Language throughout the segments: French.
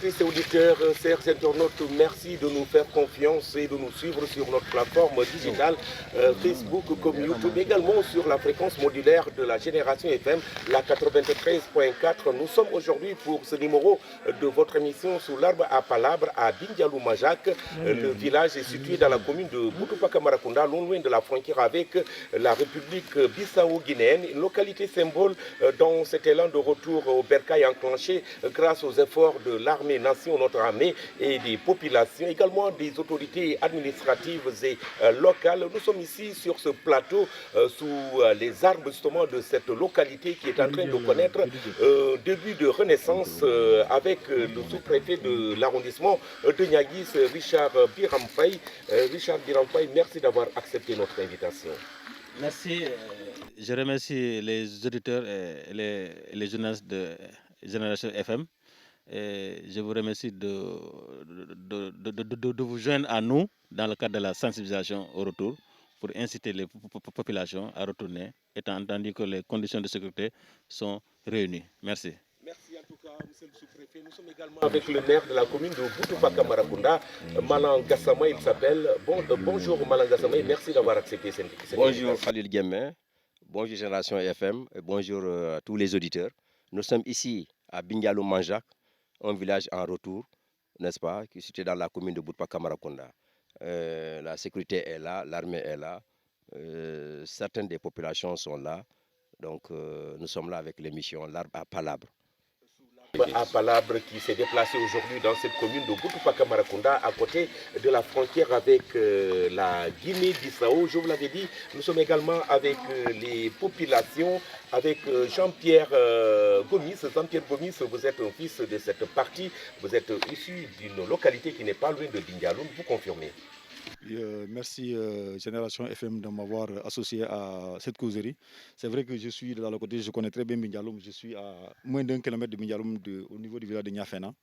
auditrices et auditeurs, chers internautes, merci de nous faire confiance et de nous suivre sur notre plateforme digitale Facebook comme YouTube, également sur la fréquence modulaire de la Génération FM, la 93.4. Nous sommes aujourd'hui pour ce numéro de votre émission sous l'arbre à palabre à Bindialou Majak. Le village est situé dans la commune de Boutupaka Marakunda, non loin de la frontière avec la République bissau-guinéenne, une localité symbole dans cet élan de retour au bercail enclenché grâce aux efforts de l'armée nation, notre armée, et des populations, également des autorités administratives et locales. Nous sommes ici sur ce plateau sous les arbres justement de cette localité qui est en train de connaître début de renaissance avec le sous-préfet de l'arrondissement de Niaguis, Richard Birampay. Richard Birampay, merci d'avoir accepté notre invitation. Merci. Je remercie les auditeurs et les journalistes de Génération FM. Et je vous remercie de vous joindre à nous dans le cadre de la sensibilisation au retour pour inciter les populations à retourner, étant entendu que les conditions de sécurité sont réunies. Merci. Merci en tout cas, monsieur le sous-préfet. Nous sommes également avec le maire de la commune de Boutupaka Marakunda, Malang Gassama, il s'appelle. Bonjour Malang Gassama, merci d'avoir accepté cette Bonjour Khalil Guémin, bonjour Génération FM, et bonjour à tous les auditeurs. Nous sommes ici à Bindialou Manjak, un village en retour, n'est-ce pas, qui est situé dans la commune de Boutupaka Marakunda. La sécurité est là, l'armée est là, certaines des populations sont là. Donc nous sommes là avec l'émission L'Arbre à Palabre. À Palabre qui s'est déplacé aujourd'hui dans cette commune de Boutupaka Marakunda à côté de la frontière avec la Guinée-Bissau. Je vous l'avais dit, nous sommes également avec les populations, avec Jean-Pierre Gomis. Jean-Pierre Gomis, vous êtes un fils de cette partie, vous êtes issu d'une localité qui n'est pas loin de Bindialoun, vous confirmez? Merci Génération FM de m'avoir associé à cette causerie. C'est vrai que je suis de la localité, je connais très bien Bindialoum, je suis à moins d'1 kilomètre de Bindialoum au niveau du village de Niafena.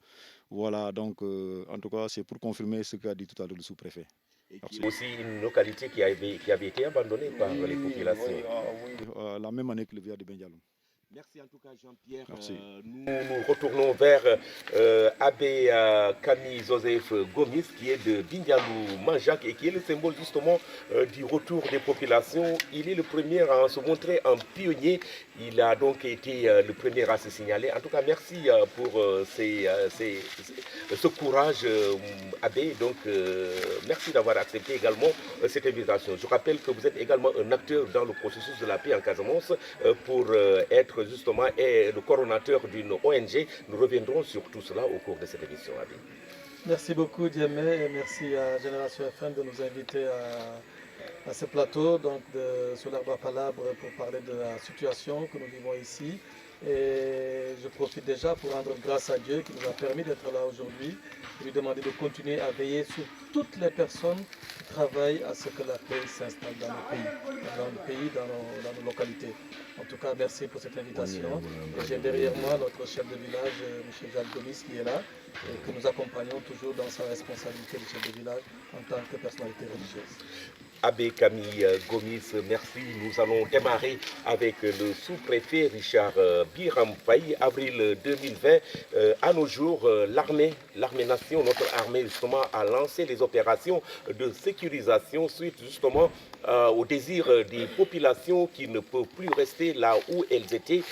Voilà, donc en tout cas c'est pour confirmer ce qu'a dit tout à l'heure le sous-préfet. Et qui est aussi une localité qui avait été abandonnée par les populations. Oui, la même année que le village de Bindialoum. Merci en tout cas Jean-Pierre. Nous retournons vers Abbé Camille Joseph Gomis qui est de Bindialou Manjak et qui est le symbole justement du retour des populations. Il est le premier à se montrer un pionnier. Il a donc été le premier à se signaler. En tout cas, merci pour ce courage, Abbé. Donc, merci d'avoir accepté également cette invitation. Je rappelle que vous êtes également un acteur dans le processus de la paix en Casamance pour être justement le coordonnateur d'une ONG. Nous reviendrons sur tout cela au cours de cette émission, Abbé. Merci beaucoup, Diamé, et merci à Génération FM de nous inviter à ce plateau donc sur l'Arbre à Palabre pour parler de la situation que nous vivons ici. Et je profite déjà pour rendre grâce à Dieu qui nous a permis d'être là aujourd'hui, et lui demander de continuer à veiller sur toutes les personnes qui travaillent à ce que la paix s'installe dans le pays, dans nos localités. En tout cas, merci pour cette invitation. Et j'ai derrière moi notre chef de village, M. Jacques Gomis, qui est là, et que nous accompagnons toujours dans sa responsabilité de chef de village en tant que personnalité religieuse. Abbé Camille Gomis, merci. Nous allons démarrer avec le sous-préfet Richard Birampay. Avril 2020, à nos jours, l'armée nation, notre armée justement, a lancé les opérations de sécurisation suite justement au désir des populations qui ne peuvent plus rester là où elles étaient,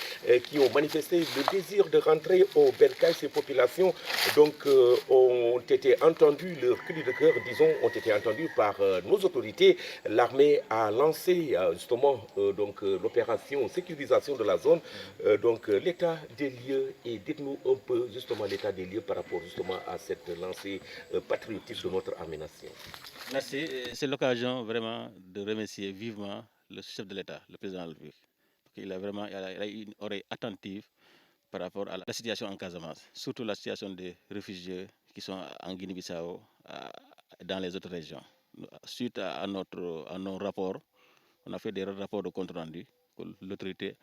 qui ont manifesté le désir de rentrer au bercail. Ces populations donc ont été entendues, leurs cris de cœur, disons, ont été entendus par nos autorités. L'armée a lancé justement l'opération sécurisation de la zone, donc l'état des lieux, et dites-nous un peu justement l'état des lieux par rapport justement à cette lancée patriotique de notre armée nation. Merci. C'est l'occasion vraiment de remercier vivement le chef de l'État, le président de la République. Il a eu une oreille attentive par rapport à la situation en Casamance, surtout la situation des réfugiés qui sont en Guinée-Bissau, dans les autres régions. Suite à nos rapports, on a fait des rapports de compte rendu que l'autorité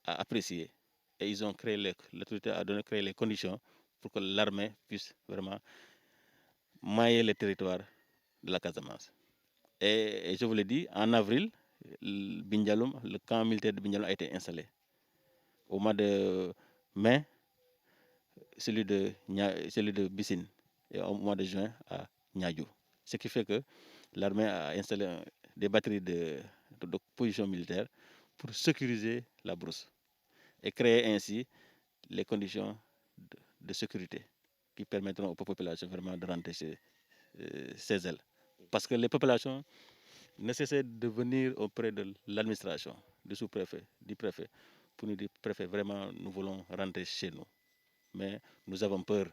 a apprécié. Et l'autorité a créé les conditions pour que l'armée puisse vraiment mailler le territoire de la Casamance. Et je vous l'ai dit, en avril, le camp militaire de Bindialoum a été installé. Au mois de mai, celui de Bissine et au mois de juin à Niadio. Ce qui fait que l'armée a installé des batteries de positions militaires pour sécuriser la brousse et créer ainsi les conditions de sécurité qui permettront aux populations vraiment de rentrer chez elles. Parce que les populations ne cessaient de venir auprès de l'administration, du sous-préfet, du préfet, pour nous dire, préfet, vraiment, nous voulons rentrer chez nous. Mais nous avons peur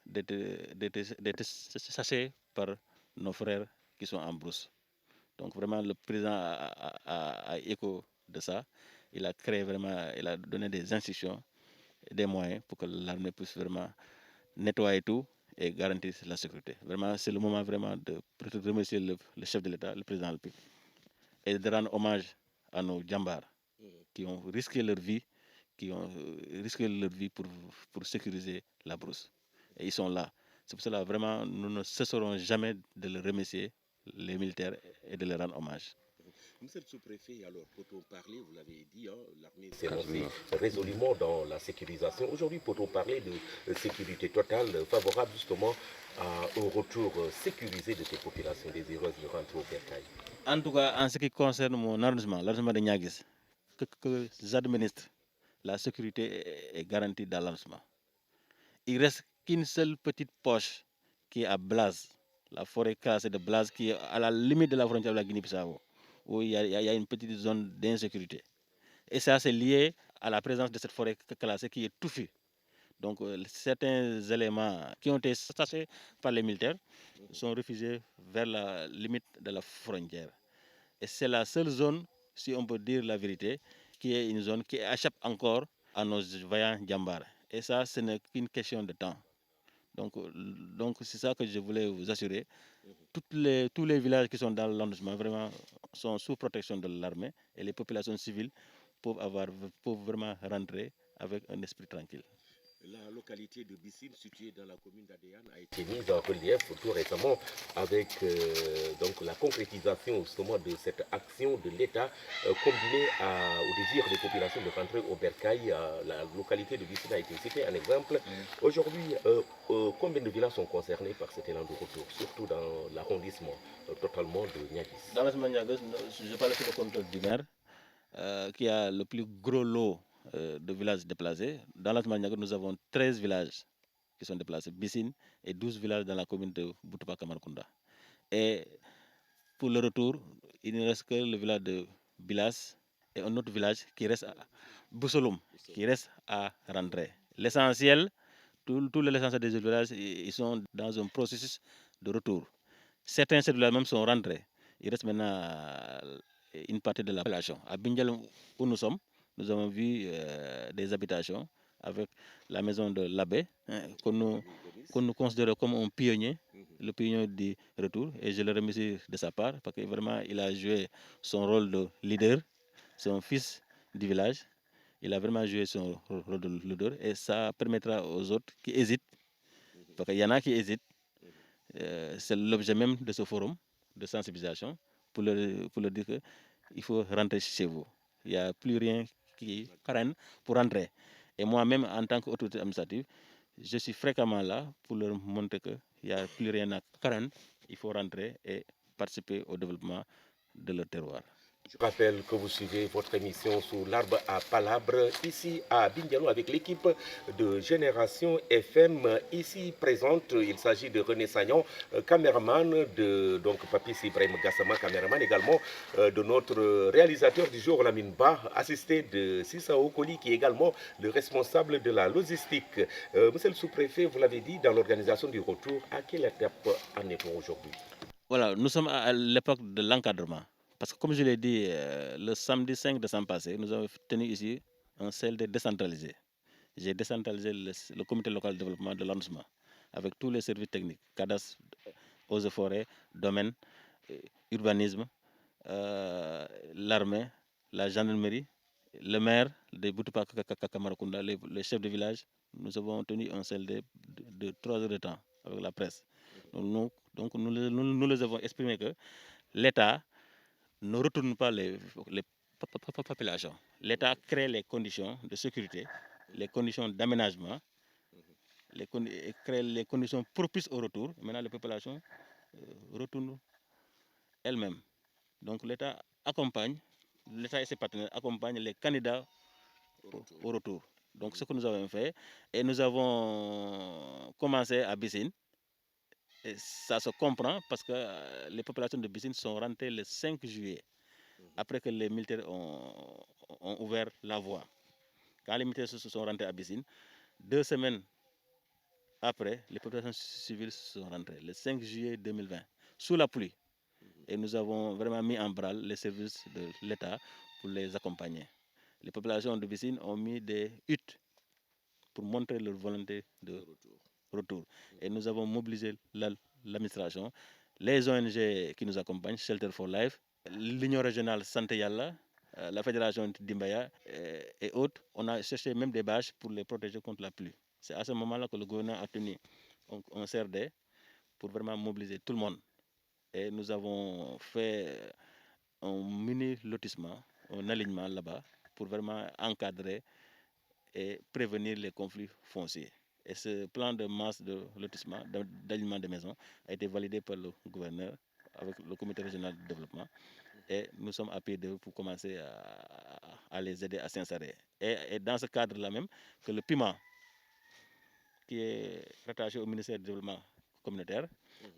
d'être chassés par nos frères qui sont en brousse. Donc vraiment, le président a écho de ça. Il a créé vraiment, il a donné des instructions et des moyens pour que l'armée puisse vraiment nettoyer tout et garantir la sécurité. Vraiment, c'est le moment vraiment de remercier le chef de l'État, le président de la République, et de rendre hommage à nos djambars qui ont risqué leur vie, pour sécuriser la brousse. Et ils sont là. C'est pour cela vraiment nous ne cesserons jamais de le remercier, les militaires, et de leur rendre hommage. Monsieur le sous-préfet, alors, peut-on parler, vous l'avez dit, hein, l'armée s'est lancée résolument dans la sécurisation. Aujourd'hui, peut-on parler de sécurité totale favorable justement à un retour sécurisé de ces populations désireuses de rentrer au Bercail? En tout cas, en ce qui concerne mon arrondissement, l'arrondissement de Niaguis, que j'administre, la sécurité est garantie dans l'arrondissement. Il reste qu'une seule petite poche qui est à Blaze, la forêt classée de Blaze qui est à la limite de la frontière de la Guinée-Bissau, où il y a une petite zone d'insécurité. Et ça, c'est lié à la présence de cette forêt classée qui est touffue. Donc, certains éléments qui ont été chassés par les militaires sont refusés vers la limite de la frontière. Et c'est la seule zone, si on peut dire la vérité, qui est une zone qui échappe encore à nos vaillants djambars. Et ça, ce n'est qu'une question de temps. Donc c'est ça que je voulais vous assurer. Tous les villages qui sont dans l'arrondissement vraiment sont sous protection de l'armée et les populations civiles peuvent vraiment rentrer avec un esprit tranquille. La localité de Bissine, située dans la commune d'Adéane, a été mise en relief tout récemment avec donc la concrétisation justement de cette action de l'État combinée au désir des populations de rentrer au Bercail. La localité de Bissine a été citée, un exemple. Aujourd'hui, combien de villages sont concernés par cet élan de retour, surtout dans l'arrondissement totalement de Niaguis? Dans l'arrondissement de Niaguis, je parle sur le compteur du maire, qui a le plus gros lot de villages déplacés. Dans l'arrondissement de Niaguis, nous avons 13 villages qui sont déplacés, Bissine, et 12 villages dans la commune de Boutoupa-Kamarkunda. Et pour le retour, il ne reste que le village de Bilas et un autre village qui reste à Boussolum, qui reste à rentrer. L'essentiel, tout l'essentiel des villages, ils sont dans un processus de retour. Certains de ces villages même sont rentrés. Il reste maintenant une partie de la population. À Bindial, où nous sommes, nous avons vu des habitations avec la maison de l'abbé, que nous considérons comme un pionnier, le pionnier du retour. Et je le remercie de sa part parce que vraiment, il a joué son rôle de leader. C'est un fils du village. Il a vraiment joué son rôle de leader et ça permettra aux autres qui hésitent, parce qu'il y en a qui hésitent, c'est l'objet même de ce forum de sensibilisation, pour leur dire qu'il faut rentrer chez vous. Il n'y a plus rien qui freine pour rentrer. Et moi-même, en tant qu'autorité administrative, je suis fréquemment là pour leur montrer qu'il n'y a plus rien à craindre. Il faut rentrer et participer au développement de leur terroir. Je rappelle que vous suivez votre émission sous l'arbre à palabres ici à Bindialo avec l'équipe de Génération FM ici présente. Il s'agit de René Sagnon, caméraman, de donc Papi Ibrahim Gassama, caméraman également, de notre réalisateur du jour Lamine Ba, assisté de Sissao Koli qui est également le responsable de la logistique. Monsieur le sous-préfet, vous l'avez dit, dans l'organisation du retour, à quelle étape en est-on aujourd'hui? Voilà, nous sommes à l'époque de l'encadrement. Parce que comme je l'ai dit, le samedi 5 décembre passé, nous avons tenu ici un CLD décentralisé. J'ai décentralisé le comité local de développement de l'arrondissement avec tous les services techniques, cadastre, eaux et forêts, domaine, urbanisme, l'armée, la gendarmerie, le maire de Boutoupa Kamarakunda, les chefs de village. Nous avons tenu un CLD de 3 heures de temps avec la presse. Donc nous les avons exprimé que l'État ne retourne pas les populations. L'État crée les conditions de sécurité, les conditions d'aménagement et créer les conditions propices au retour. Maintenant, les populations retournent elles-mêmes. Donc l'État accompagne, l'État et ses partenaires accompagnent les candidats au retour. Donc ce que nous avons fait, et nous avons commencé à Bissine, et ça se comprend parce que les populations de Bissine sont rentrées le 5 juillet, après que les militaires ont ouvert la voie. Quand les militaires se sont rentrés à Bissine, 2 semaines après, les populations civiles sont rentrées, le 5 juillet 2020, sous la pluie. Et nous avons vraiment mis en branle les services de l'État pour les accompagner. Les populations de Bissine ont mis des huttes pour montrer leur volonté de retour. Et nous avons mobilisé l'administration, les ONG qui nous accompagnent, Shelter for Life, l'Union régionale Santé Yalla, la Fédération d'Imbaya et autres. On a cherché même des bâches pour les protéger contre la pluie. C'est à ce moment-là que le gouvernement a tenu un CRD pour vraiment mobiliser tout le monde. Et nous avons fait un mini lotissement, un alignement là-bas pour vraiment encadrer et prévenir les conflits fonciers. Et ce plan de masse de lotissement, d'alignement des maisons, a été validé par le gouverneur avec le comité régional de développement. Et nous sommes à pied d'œuvre pour commencer à les aider à s'insérer. Et dans ce cadre-là même, que le PIMA, qui est rattaché au ministère du développement communautaire,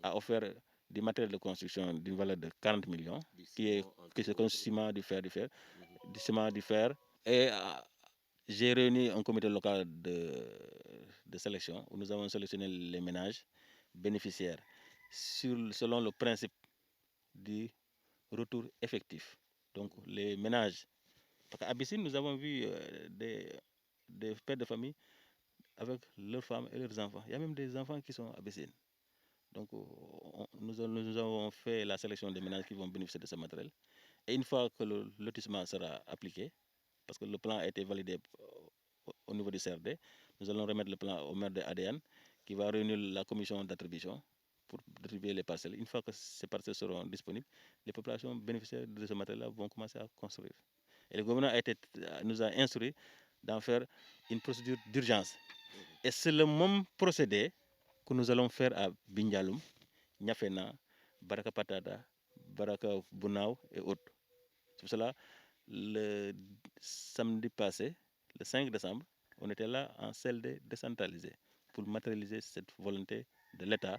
a offert du matériel de construction d'une valeur de 40 millions, qui est du ciment, du fer, du ciment, du fer. Et j'ai réuni un comité local de sélection où nous avons sélectionné les ménages bénéficiaires selon le principe du retour effectif. Donc les ménages, parce qu'à Abyssine, nous avons vu des pères de famille avec leurs femmes et leurs enfants. Il y a même des enfants qui sont à Abyssine. Donc nous avons fait la sélection des ménages qui vont bénéficier de ce matériel. Et une fois que le lotissement sera appliqué, parce que le plan a été validé au niveau du CRD, nous allons remettre le plan au maire de ADN qui va réunir la commission d'attribution pour distribuer les parcelles. Une fois que ces parcelles seront disponibles, les populations bénéficiaires de ce matériel-là vont commencer à construire. Et le gouvernement nous a instruit d'en faire une procédure d'urgence. Et c'est le même procédé que nous allons faire à Bindialoum, Niafena, Baraka Patada, Baraka Bunao et autres. C'est pour cela, le samedi passé, le 5 décembre, on était là en CLD décentralisé pour matérialiser cette volonté de l'État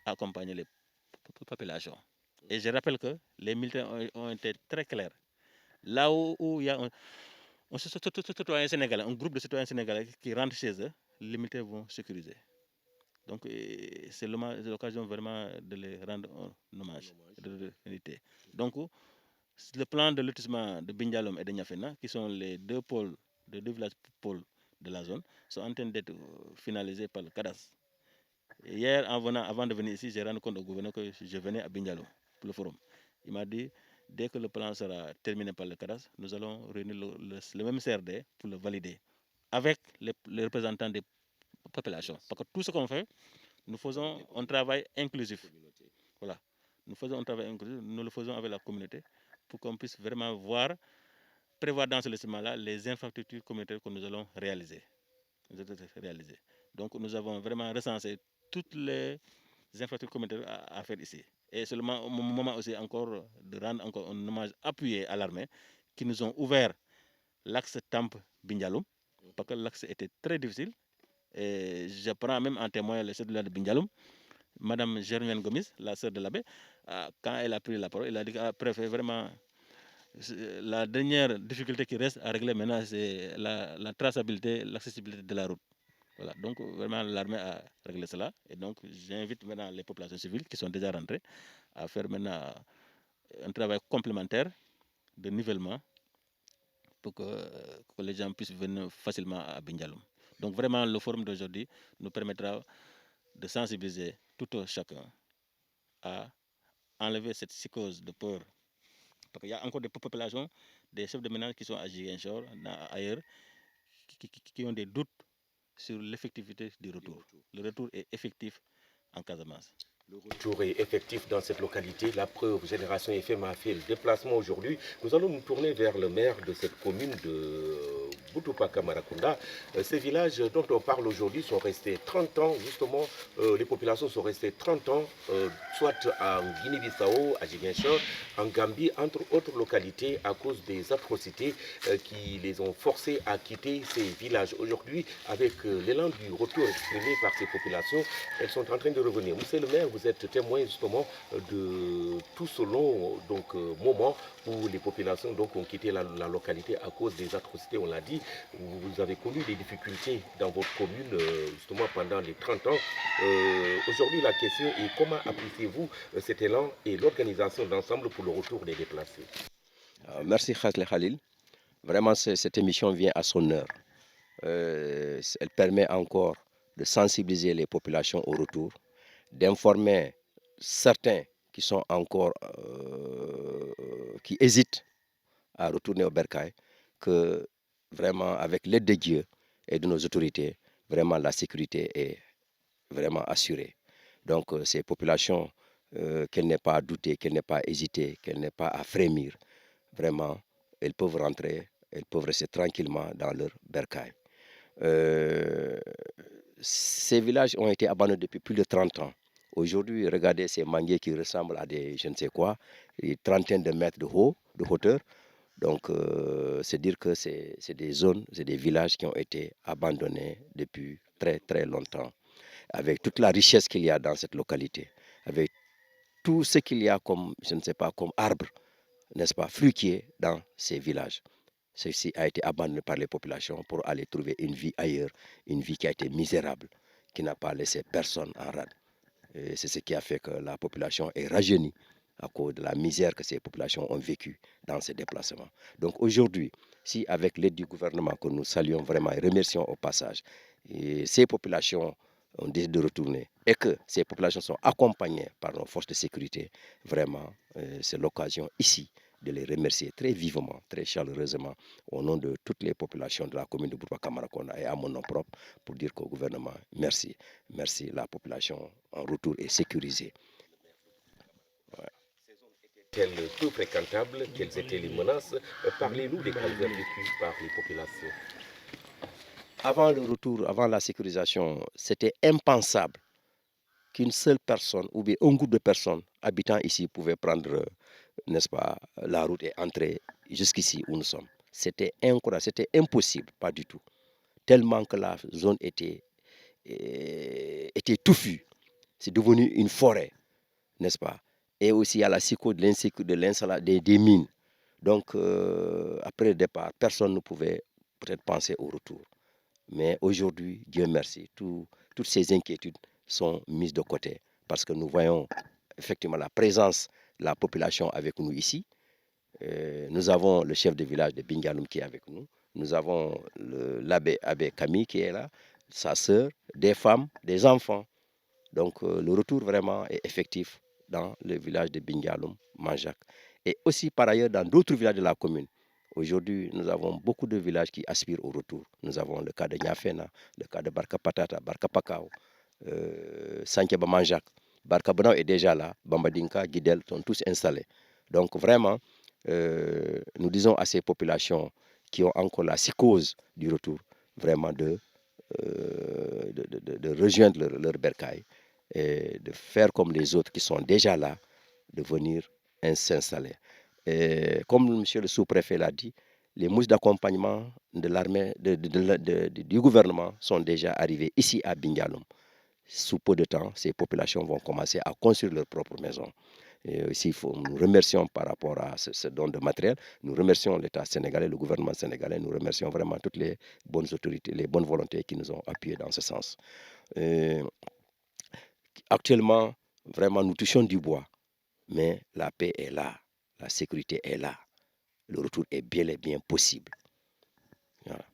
à accompagner les populations. Et je rappelle que les militaires ont été très clairs. Là où il y a un citoyen sénégalais, un groupe de citoyens sénégalais qui rentrent chez eux, les militaires vont sécuriser. Donc c'est l'occasion vraiment de les rendre un hommage de l'unité. Donc le plan de lotissement de Bindialoum et de Niafena, qui sont les deux villages pôles de la zone, sont en train d'être finalisés par le cadastre. Hier, avant de venir ici, j'ai rendu compte au gouverneur que je venais à Bindialoum pour le forum. Il m'a dit, dès que le plan sera terminé par le cadastre, nous allons réunir le même CRD pour le valider avec les représentants des populations. Parce que tout ce qu'on fait, nous faisons un travail inclusif. Voilà. Nous faisons un travail inclusif, nous le faisons avec la communauté pour qu'on puisse vraiment prévoir dans ce lotissement-là les infrastructures communautaires que nous allons réaliser. Donc nous avons vraiment recensé toutes les infrastructures communautaires à faire ici. Et seulement au moment aussi encore de rendre encore un hommage appuyé à l'armée qui nous ont ouvert l'axe Tamp-Bindialoum, parce que l'axe était très difficile. Et je prends même en témoin le chef de Bindialoum, Madame Germaine Gomis, la sœur de l'abbé, quand elle a pris la parole, elle a dit qu'après, vraiment, la dernière difficulté qui reste à régler maintenant, c'est la traçabilité, l'accessibilité de la route. Voilà. Donc, vraiment, l'armée a réglé cela. Et donc, j'invite maintenant les populations civiles qui sont déjà rentrées à faire maintenant un travail complémentaire de nivellement pour que les gens puissent venir facilement à Bindialoum. Donc, vraiment, le forum d'aujourd'hui nous permettra de sensibiliser tout un chacun à enlever cette psychose de peur. Parce qu'il y a encore des populations, des chefs de ménage qui sont à Ziguinchor, ailleurs, qui ont des doutes sur l'effectivité du retour. Le retour est effectif en Casamance. Retour est effectif dans cette localité. La preuve, Génération FM a fait le déplacement aujourd'hui. Nous allons nous tourner vers le maire de cette commune de Boutupaka Marakunda. Ces villages dont on parle aujourd'hui sont restés 30 ans, justement, les populations sont restées 30 ans, soit en Guinée-Bissau, à Ziguinchor, en Gambie, entre autres localités, à cause des atrocités qui les ont forcés à quitter ces villages. Aujourd'hui, avec l'élan du retour exprimé par ces populations, elles sont en train de revenir. Monsieur le maire, vous êtes témoin justement de tout ce long moment où les populations donc, ont quitté la localité à cause des atrocités, on l'a dit. Vous avez connu des difficultés dans votre commune justement pendant les 30 ans. Aujourd'hui, la question est comment appréciez-vous cet élan et l'organisation d'ensemble pour le retour des déplacés? Merci Khasle Khalil. Vraiment, cette émission vient à son heure. Elle permet encore de sensibiliser les populations au retour, d'informer certains qui sont encore, qui hésitent à retourner au Bercail, que vraiment avec l'aide de Dieu et de nos autorités, vraiment la sécurité est vraiment assurée. Donc ces populations, qu'elles n'aient pas à douter, qu'elles n'aient pas à hésiter, qu'elles n'aient pas à frémir, vraiment, elles peuvent rentrer, elles peuvent rester tranquillement dans leur Bercail. Ces villages ont été abandonnés depuis plus de 30 ans. Aujourd'hui, regardez ces manguiers qui ressemblent à des je ne sais quoi, une trentaine de mètres de hauteur. Donc, c'est dire que c'est des zones, c'est des villages qui ont été abandonnés depuis très très longtemps. Avec toute la richesse qu'il y a dans cette localité, avec tout ce qu'il y a comme, je ne sais pas, comme arbres, n'est-ce pas, fruitiers dans ces villages. Ceci a été abandonné par les populations pour aller trouver une vie ailleurs, une vie qui a été misérable, qui n'a pas laissé personne en rade. C'est ce qui a fait que la population est rajeunie à cause de la misère que ces populations ont vécue dans ces déplacements. Donc aujourd'hui, si avec l'aide du gouvernement que nous saluons vraiment et remercions au passage, et ces populations ont décidé de retourner et que ces populations sont accompagnées par nos forces de sécurité, vraiment, c'est l'occasion ici de les remercier très vivement, très chaleureusement, au nom de toutes les populations de la commune de Boutpaka Marakunda et à mon nom propre, pour dire qu'au gouvernement, merci. Merci, la population en retour est sécurisée. Ouais. Étaient-elles peu fréquentables? Quelles étaient les menaces? Parlez-nous des calvaires vécus par les populations. Avant le retour, avant la sécurisation, c'était impensable qu'une seule personne ou bien un groupe de personnes habitant ici pouvait prendre, n'est-ce pas, la route et entrer jusqu'ici où nous sommes. C'était incroyable, c'était impossible, pas du tout. Tellement que la zone était touffue. C'est devenu une forêt, n'est-ce pas? Et aussi à la psycho de l'insécurité, des mines. Donc, après le départ, personne ne pouvait peut-être penser au retour. Mais aujourd'hui, Dieu merci, toutes ces inquiétudes sont mises de côté parce que nous voyons effectivement la présence de la population avec nous ici. Nous avons le chef de village de Bingaloum qui est avec nous. Nous avons l'abbé Camille qui est là, sa sœur, des femmes, des enfants. Donc le retour vraiment est effectif dans le village de Bingaloum, Manjac. Et aussi par ailleurs dans d'autres villages de la commune. Aujourd'hui, nous avons beaucoup de villages qui aspirent au retour. Nous avons le cas de Nyafena, le cas de Barka Patata, Barka Pakao, Sankeba Manjac. Barka Banao est déjà là, Bambadinka, Guidel sont tous installés. Donc vraiment, nous disons à ces populations qui ont encore la psychose du retour, vraiment de rejoindre leur bercail et de faire comme les autres qui sont déjà là, de venir s'installer. Comme monsieur le sous-préfet l'a dit, les mousses d'accompagnement de l'armée, du gouvernement sont déjà arrivés ici à Bingaloum. Sous peu de temps, ces populations vont commencer à construire leur propre maison. Et aussi, nous remercions par rapport à ce don de matériel, nous remercions l'État sénégalais, le gouvernement sénégalais, nous remercions vraiment toutes les bonnes autorités, les bonnes volontés qui nous ont appuyés dans ce sens. Actuellement, vraiment, nous touchons du bois, mais la paix est là, la sécurité est là. Le retour est bien et bien possible. Voilà.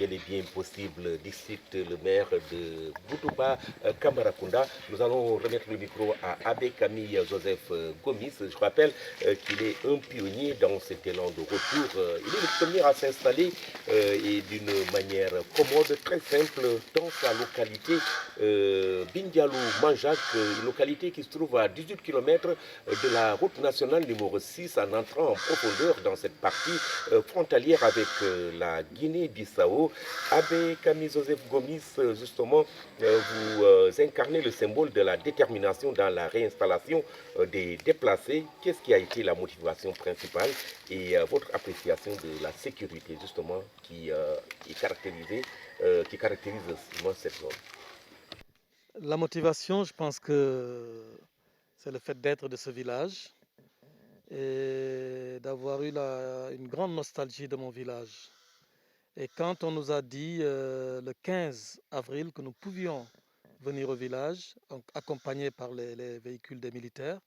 Il est bien possible, d'ici le maire de Boutoupa, Kamarakunda. Nous allons remettre le micro à Abbé Camille Joseph Gomis. Je rappelle qu'il est un pionnier dans cet élan de retour. Il est le premier à s'installer et d'une manière commode, très simple, dans sa localité Bindialou Manjak, une localité qui se trouve à 18 km de la route nationale numéro 6 en entrant en profondeur dans cette partie frontalière avec la Guinée-Bissau. Abbé Camille Joseph Gomis, justement, vous incarnez le symbole de la détermination dans la réinstallation des déplacés. Qu'est-ce qui a été la motivation principale et votre appréciation de la sécurité, justement, qui caractérise cette zone? La motivation, je pense que c'est le fait d'être de ce village et d'avoir eu une grande nostalgie de mon village. Et quand on nous a dit le 15 avril que nous pouvions venir au village, accompagnés par les véhicules des militaires,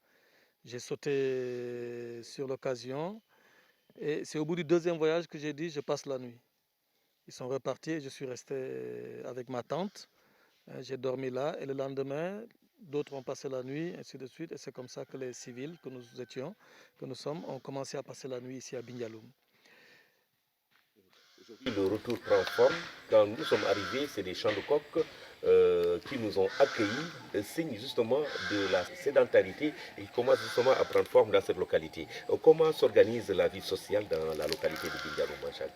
j'ai sauté sur l'occasion. Et c'est au bout du deuxième voyage que j'ai dit je passe la nuit. Ils sont repartis et je suis resté avec ma tante. J'ai dormi là et le lendemain, d'autres ont passé la nuit, ainsi de suite. Et c'est comme ça que les civils que nous sommes, ont commencé à passer la nuit ici à Bindialoum. Le retour prend forme. Quand nous sommes arrivés, c'est des champs de coq qui nous ont accueillis, signe justement de la sédentarité et qui commence justement à prendre forme dans cette localité. Comment s'organise la vie sociale dans la localité de Bindialou-Manjak?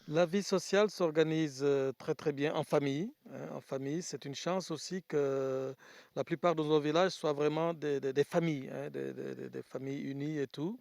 La vie sociale s'organise très très bien en famille. En famille, c'est une chance aussi que la plupart de nos villages soient vraiment des familles, des familles unies et tout.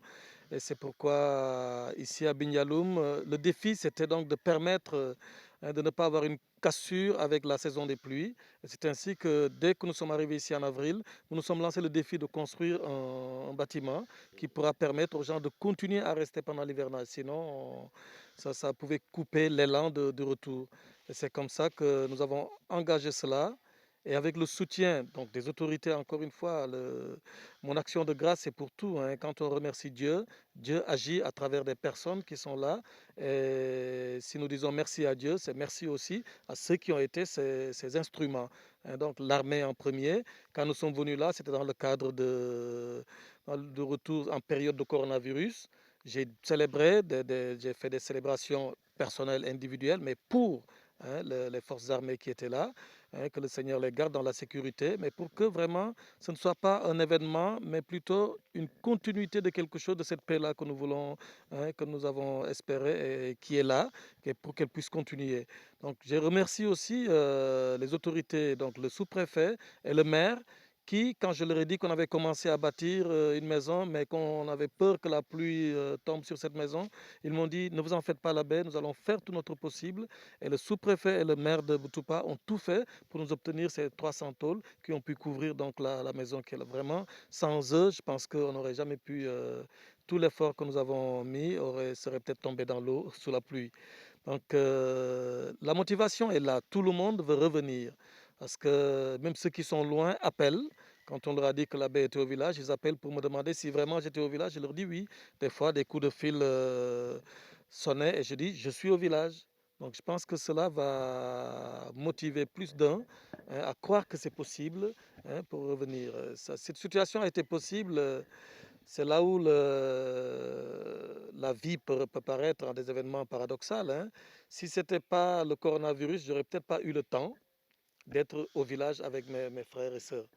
Et c'est pourquoi ici à Bindialoum, le défi c'était donc de permettre de ne pas avoir une cassure avec la saison des pluies. C'est ainsi que dès que nous sommes arrivés ici en avril, nous nous sommes lancés le défi de construire un bâtiment qui pourra permettre aux gens de continuer à rester pendant l'hivernage. Sinon, ça pouvait couper l'élan de retour. Et c'est comme ça que nous avons engagé cela. Et avec le soutien donc, des autorités, encore une fois, mon action de grâce, c'est pour tout. Quand on remercie Dieu, Dieu agit à travers des personnes qui sont là. Et si nous disons merci à Dieu, c'est merci aussi à ceux qui ont été ces instruments. Donc l'armée en premier, quand nous sommes venus là, c'était dans le cadre de retour en période de coronavirus. J'ai célébré, j'ai fait des célébrations personnelles, individuelles, mais pour les forces armées qui étaient là, que le Seigneur les garde dans la sécurité, mais pour que vraiment ce ne soit pas un événement, mais plutôt une continuité de quelque chose, de cette paix-là que nous voulons, que nous avons espéré et qui est là, pour qu'elle puisse continuer. Donc je remercie aussi les autorités, donc le sous-préfet et le maire, qui, quand je leur ai dit qu'on avait commencé à bâtir une maison, mais qu'on avait peur que la pluie tombe sur cette maison, ils m'ont dit, ne vous en faites pas la baie, nous allons faire tout notre possible. Et le sous-préfet et le maire de Boutoupa ont tout fait pour nous obtenir ces 300 tôles qui ont pu couvrir donc la maison. Vraiment, sans eux, je pense qu'on n'aurait jamais pu, tout l'effort que nous avons mis serait peut-être tombé dans l'eau sous la pluie. Donc la motivation est là, tout le monde veut revenir. Parce que même ceux qui sont loin appellent. Quand on leur a dit que l'abbé était au village, ils appellent pour me demander si vraiment j'étais au village. Je leur dis oui. Des fois, des coups de fil sonnaient et je dis je suis au village. Donc je pense que cela va motiver plus d'un à croire que c'est possible pour revenir. Cette situation a été possible. C'est là où la vie peut paraître en des événements paradoxaux. Si ce n'était pas le coronavirus, je n'aurais peut-être pas eu le temps d'être au village avec mes frères et sœurs.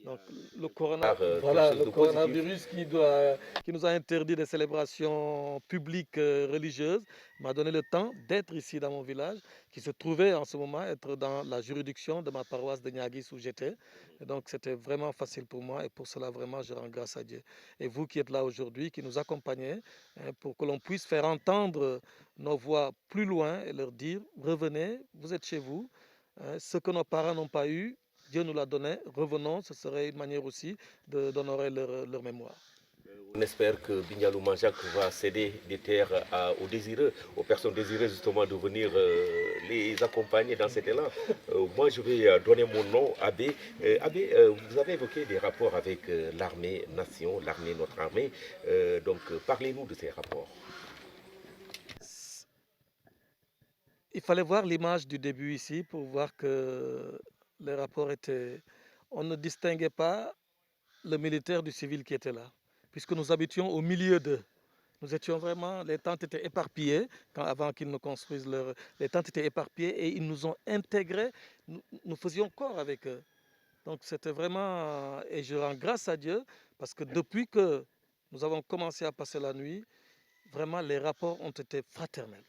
Donc le coronavirus qui nous a interdit des célébrations publiques religieuses m'a donné le temps d'être ici dans mon village, qui se trouvait en ce moment être dans la juridiction de ma paroisse de Niagis où j'étais. Et donc c'était vraiment facile pour moi et pour cela vraiment je rends grâce à Dieu. Et vous qui êtes là aujourd'hui, qui nous accompagnez, pour que l'on puisse faire entendre nos voix plus loin et leur dire revenez, vous êtes chez vous. Ce que nos parents n'ont pas eu, Dieu nous l'a donné, revenons, ce serait une manière aussi d'honorer leur mémoire. On espère que Bindialou Manjak va céder des terres aux désireux, aux personnes désireuses justement de venir les accompagner dans cet élan. Moi, je vais donner mon nom, Abbé. Abbé, vous avez évoqué des rapports avec l'armée nation, l'armée, notre armée. Donc, parlez-nous de ces rapports. il fallait voir l'image du début ici pour voir que les rapports étaient... On ne distinguait pas le militaire du civil qui était là, puisque nous habitions au milieu d'eux. Nous étions vraiment, les tentes étaient éparpillées, avant qu'ils ne construisent leur... Les tentes étaient éparpillées et ils nous ont intégrés, nous faisions corps avec eux. Donc c'était vraiment, et je rends grâce à Dieu, parce que depuis que nous avons commencé à passer la nuit, vraiment les rapports ont été fraternels.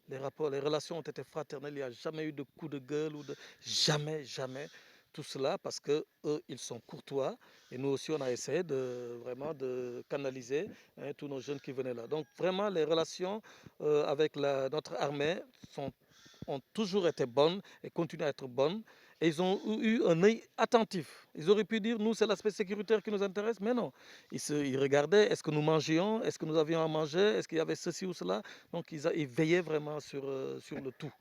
Les relations ont été fraternelles, il n'y a jamais eu de coup de gueule, jamais, jamais. Tout cela parce que eux, ils sont courtois et nous aussi, on a essayé vraiment de canaliser tous nos jeunes qui venaient là. Donc vraiment, les relations avec notre armée ont toujours été bonnes et continuent à être bonnes. Et ils ont eu un œil attentif. Ils auraient pu dire, nous, c'est l'aspect sécuritaire qui nous intéresse, mais non. Ils regardaient, est-ce que nous mangions, est-ce que nous avions à manger, est-ce qu'il y avait ceci ou cela. Donc, ils veillaient vraiment sur le tout.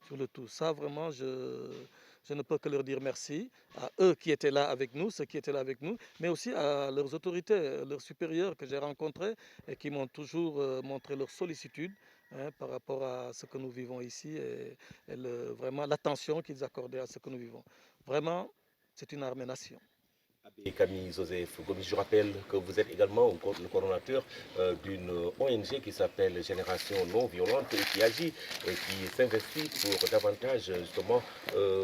Sur le tout. Ça, vraiment, je ne peux que leur dire merci à eux qui étaient là avec nous, ceux qui étaient là avec nous, mais aussi à leurs autorités, leurs supérieurs que j'ai rencontrés et qui m'ont toujours montré leur sollicitude par rapport à ce que nous vivons ici et vraiment l'attention qu'ils accordaient à ce que nous vivons. Vraiment, c'est une armée-nation. Abbé Camille Joseph Gomis, je rappelle que vous êtes également le coordonnateur d'une ONG qui s'appelle Génération Non Violente et qui agit et qui s'investit pour davantage justement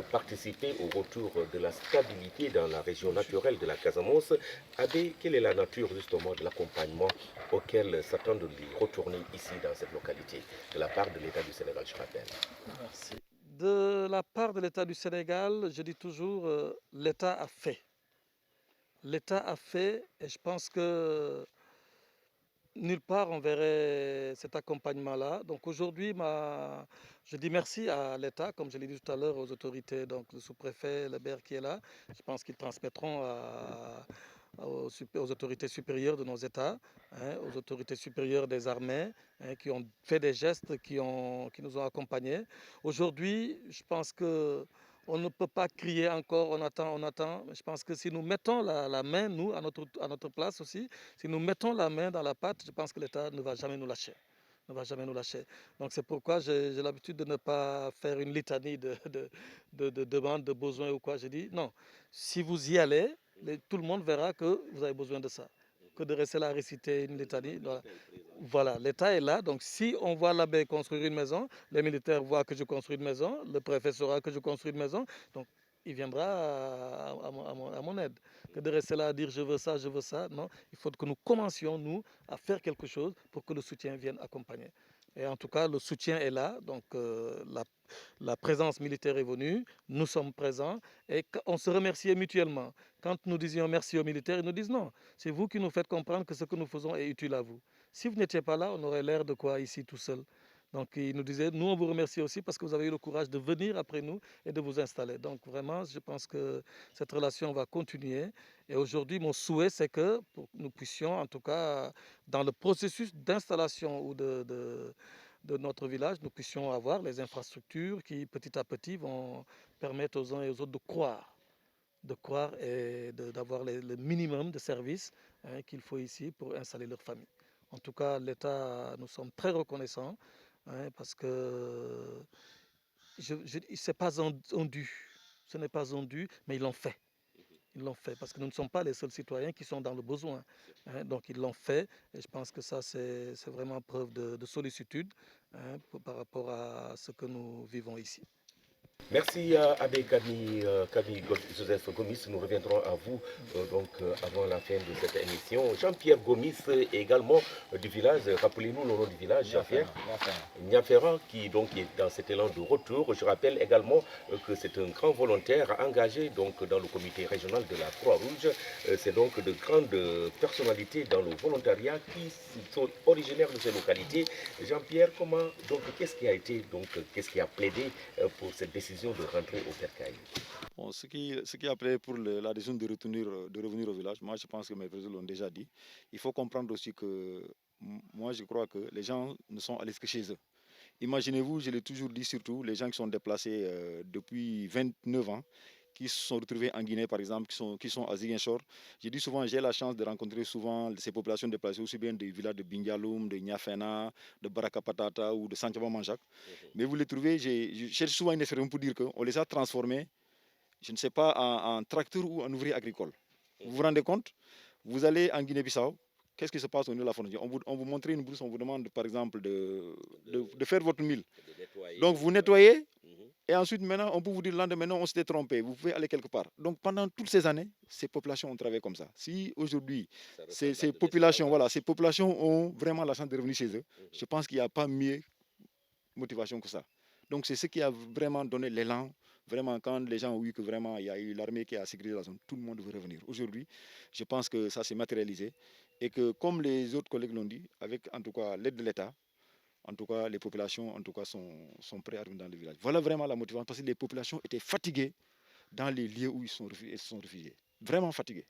participer au retour de la stabilité dans la région naturelle de la Casamance. Abbé, quelle est la nature justement de l'accompagnement auquel s'attendent de retourner ici dans cette localité de la part de l'État du Sénégal, je rappelle? Merci. De la part de l'État du Sénégal, je dis toujours, l'État a fait. L'État a fait et je pense que nulle part on verrait cet accompagnement-là. Donc aujourd'hui, je dis merci à l'État, comme je l'ai dit tout à l'heure, aux autorités, donc le sous-préfet, le maire qui est là. Je pense qu'ils transmettront aux autorités supérieures de nos États, aux autorités supérieures des armées, qui ont fait des gestes, qui nous ont accompagnés. Aujourd'hui, je pense que on ne peut pas crier encore, on attend, on attend. Je pense que si nous mettons la main, nous, à notre place aussi, si nous mettons la main dans la pâte, je pense que l'État ne va jamais nous lâcher. Ne va jamais nous lâcher. Donc c'est pourquoi j'ai l'habitude de ne pas faire une litanie de demandes, de besoins ou quoi. Je dis non, si vous y allez, tout le monde verra que vous avez besoin de ça. Que de rester là à réciter une litanie. Voilà, l'État est là. Donc si on voit l'abbé construire une maison, les militaires voient que je construis une maison, le préfet saura que je construis une maison. Donc il viendra à mon aide. Que de rester là à dire je veux ça, je veux ça. Non, il faut que nous commencions, nous, à faire quelque chose pour que le soutien vienne accompagner. Et en tout cas, le soutien est là. Donc la présence militaire est venue, nous sommes présents et on se remerciait mutuellement. Quand nous disions merci aux militaires, ils nous disent non, c'est vous qui nous faites comprendre que ce que nous faisons est utile à vous. Si vous n'étiez pas là, on aurait l'air de quoi ici tout seul. Donc ils nous disaient, nous on vous remercie aussi parce que vous avez eu le courage de venir après nous et de vous installer. Donc vraiment, je pense que cette relation va continuer. Et aujourd'hui, mon souhait, c'est que nous puissions, en tout cas, dans le processus d'installation ou de notre village, nous puissions avoir les infrastructures qui, petit à petit, vont permettre aux uns et aux autres de croire et d'avoir le minimum de services qu'il faut ici pour installer leur famille. En tout cas, l'État, nous sommes très reconnaissants parce que ce n'est pas ondu, ce n'est pas ondu, mais ils l'ont fait. Ils l'ont fait parce que nous ne sommes pas les seuls citoyens qui sont dans le besoin. Donc ils l'ont fait et je pense que ça c'est vraiment preuve de sollicitude par rapport à ce que nous vivons ici. Merci à Abbé Camille Joseph Gomis. Nous reviendrons à vous avant la fin de cette émission. Jean-Pierre Gomis également du village. Rappelez-nous le nom du village, Jean-Pierre. Niafera, qui donc est dans cet élan de retour. Je rappelle également que c'est un grand volontaire engagé donc dans le comité régional de la Croix-Rouge. C'est donc de grandes personnalités dans le volontariat qui sont originaires de ces localités. Jean-Pierre, qu'est-ce qui a été qu'est-ce qui a plaidé pour cette décision de rentrer au Bercail? Bon, ce qui a plaidé pour la décision de revenir au village, moi je pense que mes présidents l'ont déjà dit. Il faut comprendre aussi que moi je crois que les gens ne sont allés que chez eux. Imaginez-vous, je l'ai toujours dit, surtout les gens qui sont déplacés depuis 29 ans, qui se sont retrouvés en Guinée, par exemple, qui sont à Ziguinchor. Je dis souvent, j'ai la chance de rencontrer souvent ces populations déplacées, aussi bien des villages de Bindialoum, de Niafena, de Barakapatata ou de Santhiaba Manjak. Mais vous les trouvez, je cherche souvent une expression pour dire qu'on les a transformés, je ne sais pas, en tracteurs ou en ouvriers agricoles. Vous vous rendez compte? Vous allez en Guinée-Bissau, qu'est-ce qui se passe au niveau de la frontière? On vous montre une brousse, on vous demande par exemple de faire votre mille. Donc vous nettoyez, et ensuite maintenant on peut vous dire le lendemain, on s'était trompé, vous pouvez aller quelque part. Donc pendant toutes ces années, ces populations ont travaillé comme ça. Si aujourd'hui ces populations, voilà, ces populations ont vraiment la chance de revenir chez eux, je pense qu'il n'y a pas mieux motivation que ça. Donc c'est ce qui a vraiment donné l'élan. Vraiment, quand les gens ont vu que vraiment il y a eu l'armée qui a sécurisé la zone, tout le monde veut revenir. Aujourd'hui, je pense que ça s'est matérialisé et que, comme les autres collègues l'ont dit, avec en tout cas l'aide de l'État, en tout cas les populations en tout cas sont prêtes à revenir dans les villages. Voilà vraiment la motivation parce que les populations étaient fatiguées dans les lieux où ils sont réfugiés. Vraiment fatigués.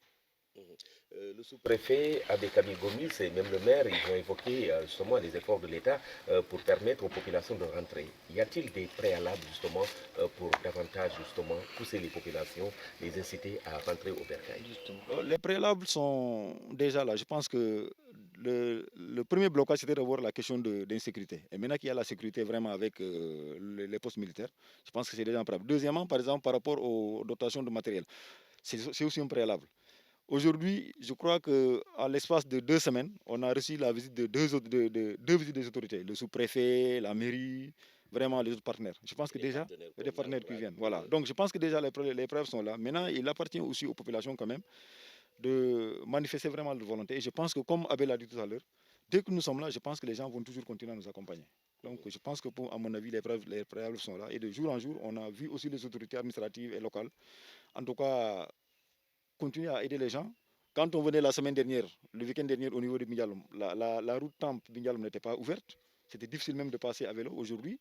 Le sous-préfet Abekami Gomis et même le maire, ils ont évoqué justement les efforts de l'État pour permettre aux populations de rentrer. Y a-t-il des préalables justement pour davantage justement pousser les populations, les inciter à rentrer au bercail? Les préalables sont déjà là. Je pense que le premier blocage, c'était d'avoir la question d'insécurité. Et maintenant qu'il y a la sécurité vraiment avec les postes militaires, je pense que c'est déjà un préalable. Deuxièmement, par exemple, par rapport aux dotations de matériel, c'est aussi un préalable. Aujourd'hui, je crois qu'à l'espace de 2 semaines, on a reçu la visite de deux visites des autorités, le sous-préfet, la mairie, vraiment les autres partenaires. Je pense que déjà, il y a des partenaires qui viennent. Voilà. Donc je pense que déjà les preuves sont là. Maintenant, il appartient aussi aux populations quand même de manifester vraiment leur volonté. Et je pense que, comme Abel a dit tout à l'heure, dès que nous sommes là, je pense que les gens vont toujours continuer à nous accompagner. Donc je pense que, à mon avis, les preuves sont là. Et de jour en jour, on a vu aussi les autorités administratives et locales, en tout cas, continuer à aider les gens. Quand on venait la semaine dernière, le week-end dernier au niveau de Bindialoum, la route Tamp Bindialoum n'était pas ouverte. C'était difficile même de passer à vélo. Aujourd'hui,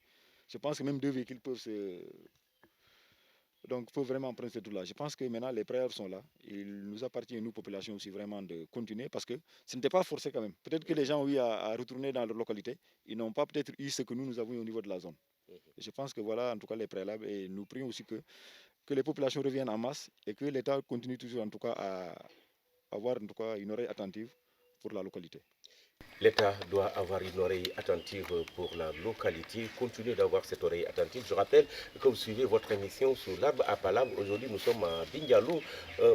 je pense que même 2 véhicules peuvent vraiment prendre cette route-là. Je pense que maintenant les prières sont là. Il nous appartient, nous, population aussi, vraiment de continuer parce que ce n'était pas forcé quand même. Peut-être que les gens ont eu à retourner dans leur localité. Ils n'ont pas peut-être eu ce que nous avons eu au niveau de la zone. Et je pense que voilà, en tout cas, les préalables. Et nous prions aussi que les populations reviennent en masse et que l'État continue toujours en tout cas à avoir en tout cas une oreille attentive pour la localité. L'État doit avoir une oreille attentive pour la localité, continuer d'avoir cette oreille attentive. Je rappelle que vous suivez votre émission sur l'arbre à palabre. Aujourd'hui, nous sommes à Bindialoum.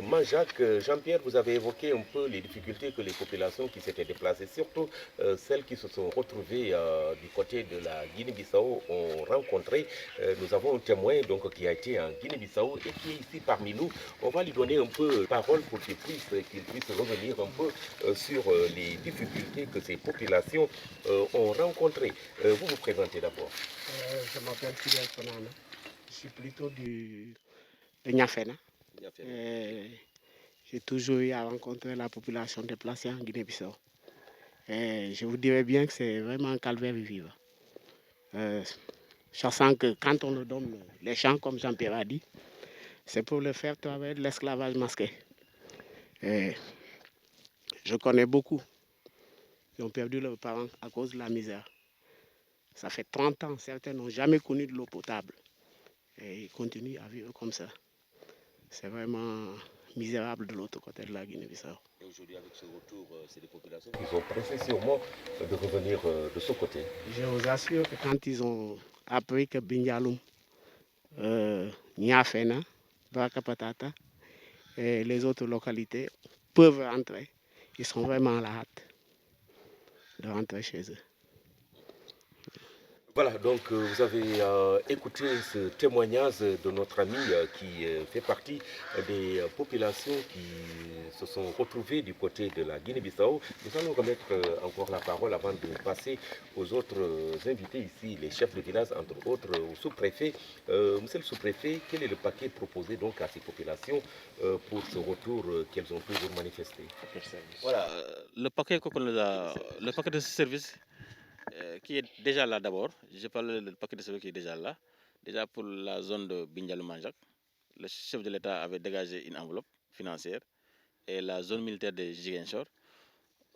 Manjac, Jean-Pierre, vous avez évoqué un peu les difficultés que les populations qui s'étaient déplacées, surtout celles qui se sont retrouvées du côté de la Guinée-Bissau, ont rencontré. Nous avons un témoin donc, qui a été en Guinée-Bissau et qui est ici parmi nous. On va lui donner un peu parole pour qu'il puisse revenir un peu sur les difficultés que ces populations ont rencontrées. Vous vous présentez d'abord. Je m'appelle Fidel Fonana. Je suis plutôt de Niafena. J'ai toujours eu à rencontrer la population déplacée en Guinée-Bissau. Je vous dirais bien que c'est vraiment un calvaire vivant. Sachant que quand on nous donne les champs, comme Jean-Pierre a dit, c'est pour le faire travailler de l'esclavage masqué. Je connais beaucoup qui ont perdu leurs parents à cause de la misère. Ça fait 30 ans, certains n'ont jamais connu de l'eau potable. Et ils continuent à vivre comme ça. C'est vraiment misérable de l'autre côté de la Guinée-Bissau. Et aujourd'hui, avec ce retour, c'est des populations qui sont pressées sûrement de revenir de ce côté. Je vous assure que quand ils ont appris que Bindialoum, Niafena, Barakapatata et les autres localités peuvent rentrer, ils sont vraiment à la hâte de rentrer chez eux. Voilà, donc vous avez écouté ce témoignage de notre ami qui fait partie des populations qui se sont retrouvées du côté de la Guinée-Bissau. Nous allons remettre encore la parole avant de passer aux autres invités ici, les chefs de village, entre autres, au sous-préfet. Monsieur le sous-préfet, quel est le paquet proposé donc à ces populations pour ce retour qu'elles ont toujours manifesté? Voilà, le paquet le paquet de services qui est déjà là d'abord. Je parle du paquet de services qui est déjà là. Déjà pour la zone de Bindialoum-Manjac, le chef de l'État avait dégagé une enveloppe financière et la zone militaire de Ziguinchor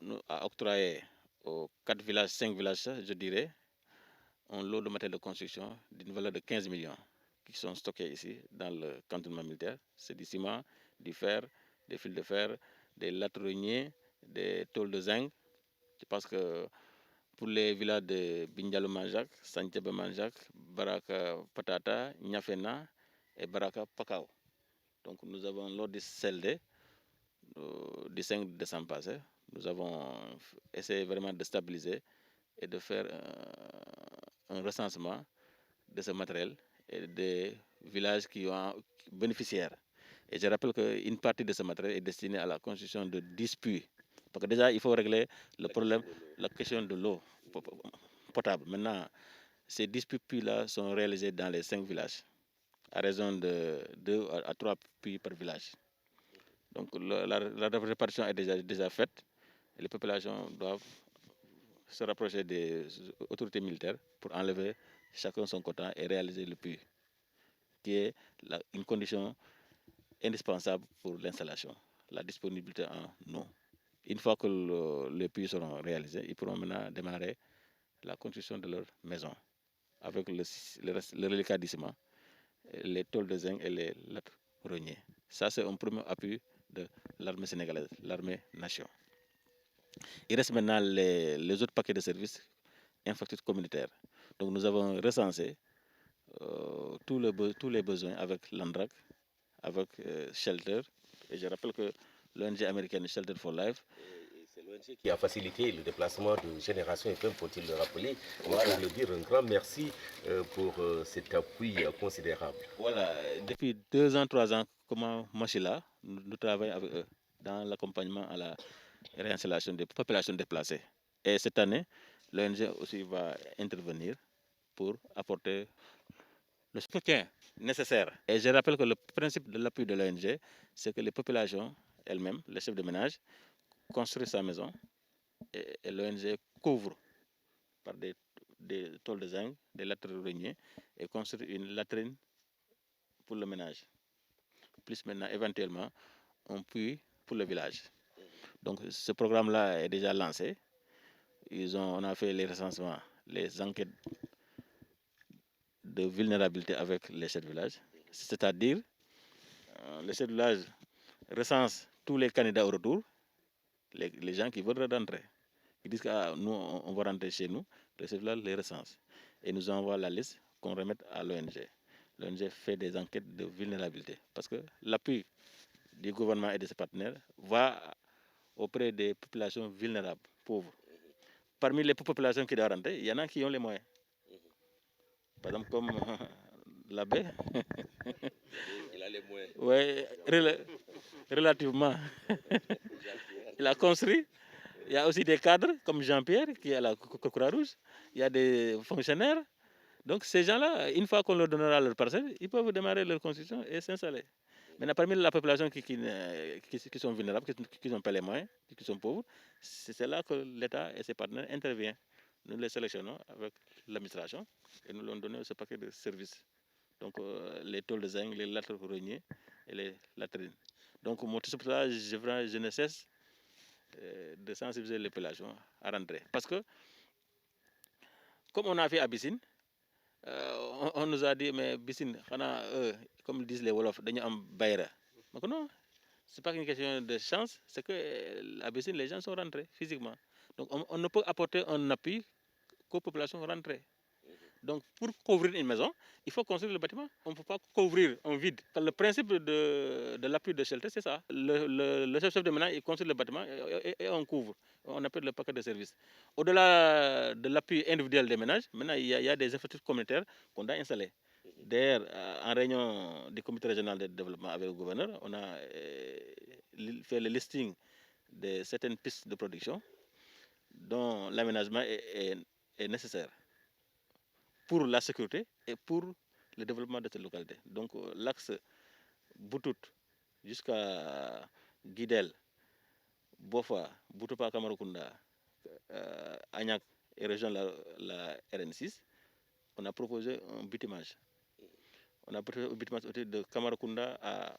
nous a octroyé aux 4 villages, 5 villages, je dirais, un lot de matériel de construction d'une valeur de 15 millions qui sont stockés ici dans le cantonnement militaire. C'est du ciment, du fer, des fils de fer, des lattes rognées, des tôles de zinc. Je pense que pour les villages de Bindialo Manjak, Santiago Manjak, Baraka Patata, Nyafena et Baraka Pakao. Donc nous avons lors du CLD du 5 décembre passé, nous avons essayé vraiment de stabiliser et de faire un recensement de ce matériel et des villages qui ont bénéficiaires. Et je rappelle qu'une partie de ce matériel est destinée à la construction de 10 puits. Parce que déjà, il faut régler le problème, la question de l'eau potable. Maintenant, ces 10 puits-là sont réalisés dans les 5 villages, à raison de 2 à 3 puits par village. Donc la répartition est déjà faite et les populations doivent se rapprocher des autorités militaires pour enlever chacun son quota et réaliser le puits, qui est une condition indispensable pour l'installation, la disponibilité en eau. Une fois que les puits seront réalisés, ils pourront maintenant démarrer la construction de leur maison avec le reliquat du ciment, les tôles de zinc et les lattes rognées. Ça, c'est un premier appui de l'armée sénégalaise, l'armée nation. Il reste maintenant les autres paquets de services infrastructures communautaires. Donc nous avons recensé tous les besoins avec l'ANDRAC, avec Shelter. Et je rappelle que l'ONG américaine Shelter for Life, c'est l'ONG qui a facilité le déplacement de Génération FM, faut-il le rappeler. Voilà. Pour le dire, un grand merci pour cet appui considérable. Voilà, depuis 2 ans, 3 ans, comme Machila, nous travaillons avec eux dans l'accompagnement à la réinstallation des populations déplacées. Et cette année, l'ONG aussi va intervenir pour apporter le soutien nécessaire. Et je rappelle que le principe de l'appui de l'ONG, c'est que les populations elles-mêmes, les chefs de ménage, construisent sa maison et l'ONG couvre par des tôles de zinc, des latrines rognées et construit une latrine pour le ménage. Plus maintenant, éventuellement, un puits pour le village. Donc ce programme-là est déjà lancé. On a fait les recensements, les enquêtes de vulnérabilité avec les chefs de village. C'est-à-dire, les chefs de village recensent tous les candidats au retour, les gens qui veulent rentrer. Ils disent que nous, on va rentrer chez nous, les chefs de village les recensent. Et nous envoient la liste qu'on remette à l'ONG. L'ONG fait des enquêtes de vulnérabilité. Parce que l'appui du gouvernement et de ses partenaires va auprès des populations vulnérables, pauvres. Parmi les populations qui doivent rentrer, il y en a qui ont les moyens. Par exemple, comme l'abbé. Il a les moyens. Oui, relativement. Il a construit. Il y a aussi des cadres comme Jean-Pierre qui est à la Croix-Rouge. Il y a des fonctionnaires. Donc ces gens-là, une fois qu'on leur donnera leur parcelle, ils peuvent démarrer leur construction et s'installer. Maintenant, parmi la population qui sont vulnérables, qui n'ont pas les moyens, qui sont pauvres, c'est là que l'État et ses partenaires interviennent. Nous les sélectionnons avec l'administration et nous leur donnons ce paquet de services. Donc les tôles de zinc, les lattes rognées et les latrines. Donc c'est pour ça que je ne cesse de sensibiliser les populations à rentrer. Parce que, comme on a fait à Bissine, on nous a dit, mais Bissine, comme disent les Wolofs, dañu am bayra. Donc non, c'est pas une question de chance, c'est que à Bissine, les gens sont rentrés physiquement. Donc on ne peut apporter un appui qu'aux populations rentrées. Donc pour couvrir une maison, il faut construire le bâtiment. On ne peut pas couvrir un vide. Le principe de l'appui de Shelter, c'est ça. Le chef de ménage, il construit le bâtiment et on couvre. On appelle le paquet de services. Au-delà de l'appui individuel des ménages, maintenant il y a des infrastructures communautaires qu'on doit installer. D'ailleurs, en réunion du comité régional de développement avec le gouverneur, on a fait le listing de certaines pistes de production dont l'aménagement est nécessaire pour la sécurité et pour le développement de cette localité. Donc l'axe Boutout jusqu'à Guidel, Bofa, Boutoupa Kamarokunda, Agnac et région la RN6, on a proposé un bitumage. On a proposé un bitumage de Kamarokunda à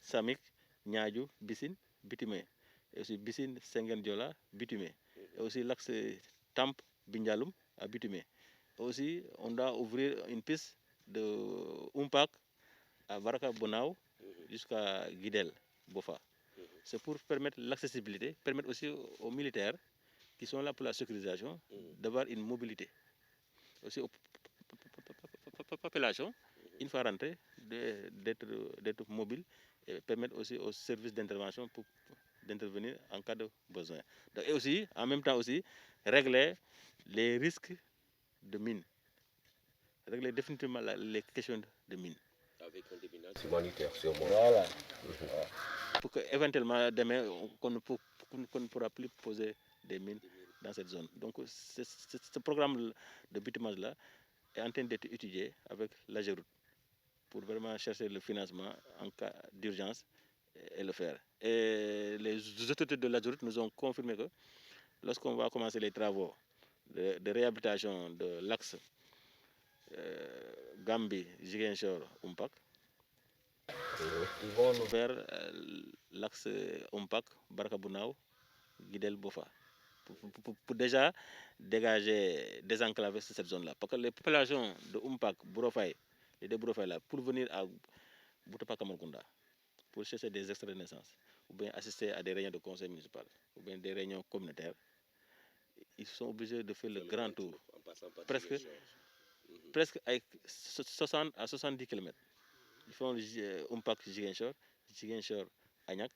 Samik, Niadjou, Bissine, bitumé. Et aussi Bissine, Sengen Diola, bitumé. Et aussi l'axe Tamp, Bindialoum, à bitumé. Aussi, on doit ouvrir une piste de Umpak à Baraka Bonao jusqu'à Guidel, Bofa. C'est pour permettre l'accessibilité, permettre aussi aux militaires qui sont là pour la sécurisation d'avoir une mobilité. Aussi aux populations, une fois rentrées, d'être mobiles et permettre aussi aux services d'intervention d'intervenir en cas de besoin. Et aussi, en même temps aussi, régler les risques de mines. Régler définitivement les questions de mines. Avec un déminage humanitaire, sûrement. Voilà. Pour qu'éventuellement, demain, on ne pourra plus poser des mines dans cette zone. Donc, ce programme de bitumage-là est en train d'être étudié avec la GEROUT pour vraiment chercher le financement en cas d'urgence et le faire. Et les autorités de la GEROUT nous ont confirmé que lorsqu'on va commencer les travaux de réhabilitation de l'axe Gambie, Ziguinchor, Umpak, ils vont nous faire l'axe Umpak, Barakabounao, Guidel, Bofa. Pour déjà dégager, désenclaver cette zone-là. Parce que les populations de Umpak, Bourofay, les deux Bourofay là, pour venir à Boutapa Kamalkunda, pour chercher des extraits de naissance, ou bien assister à des réunions de conseil municipal, ou bien des réunions communautaires, ils sont obligés de faire le grand tour. Presque avec 60 à 70 km. Ils font Umpak Ziguinchor, Ziguinchor Agnac,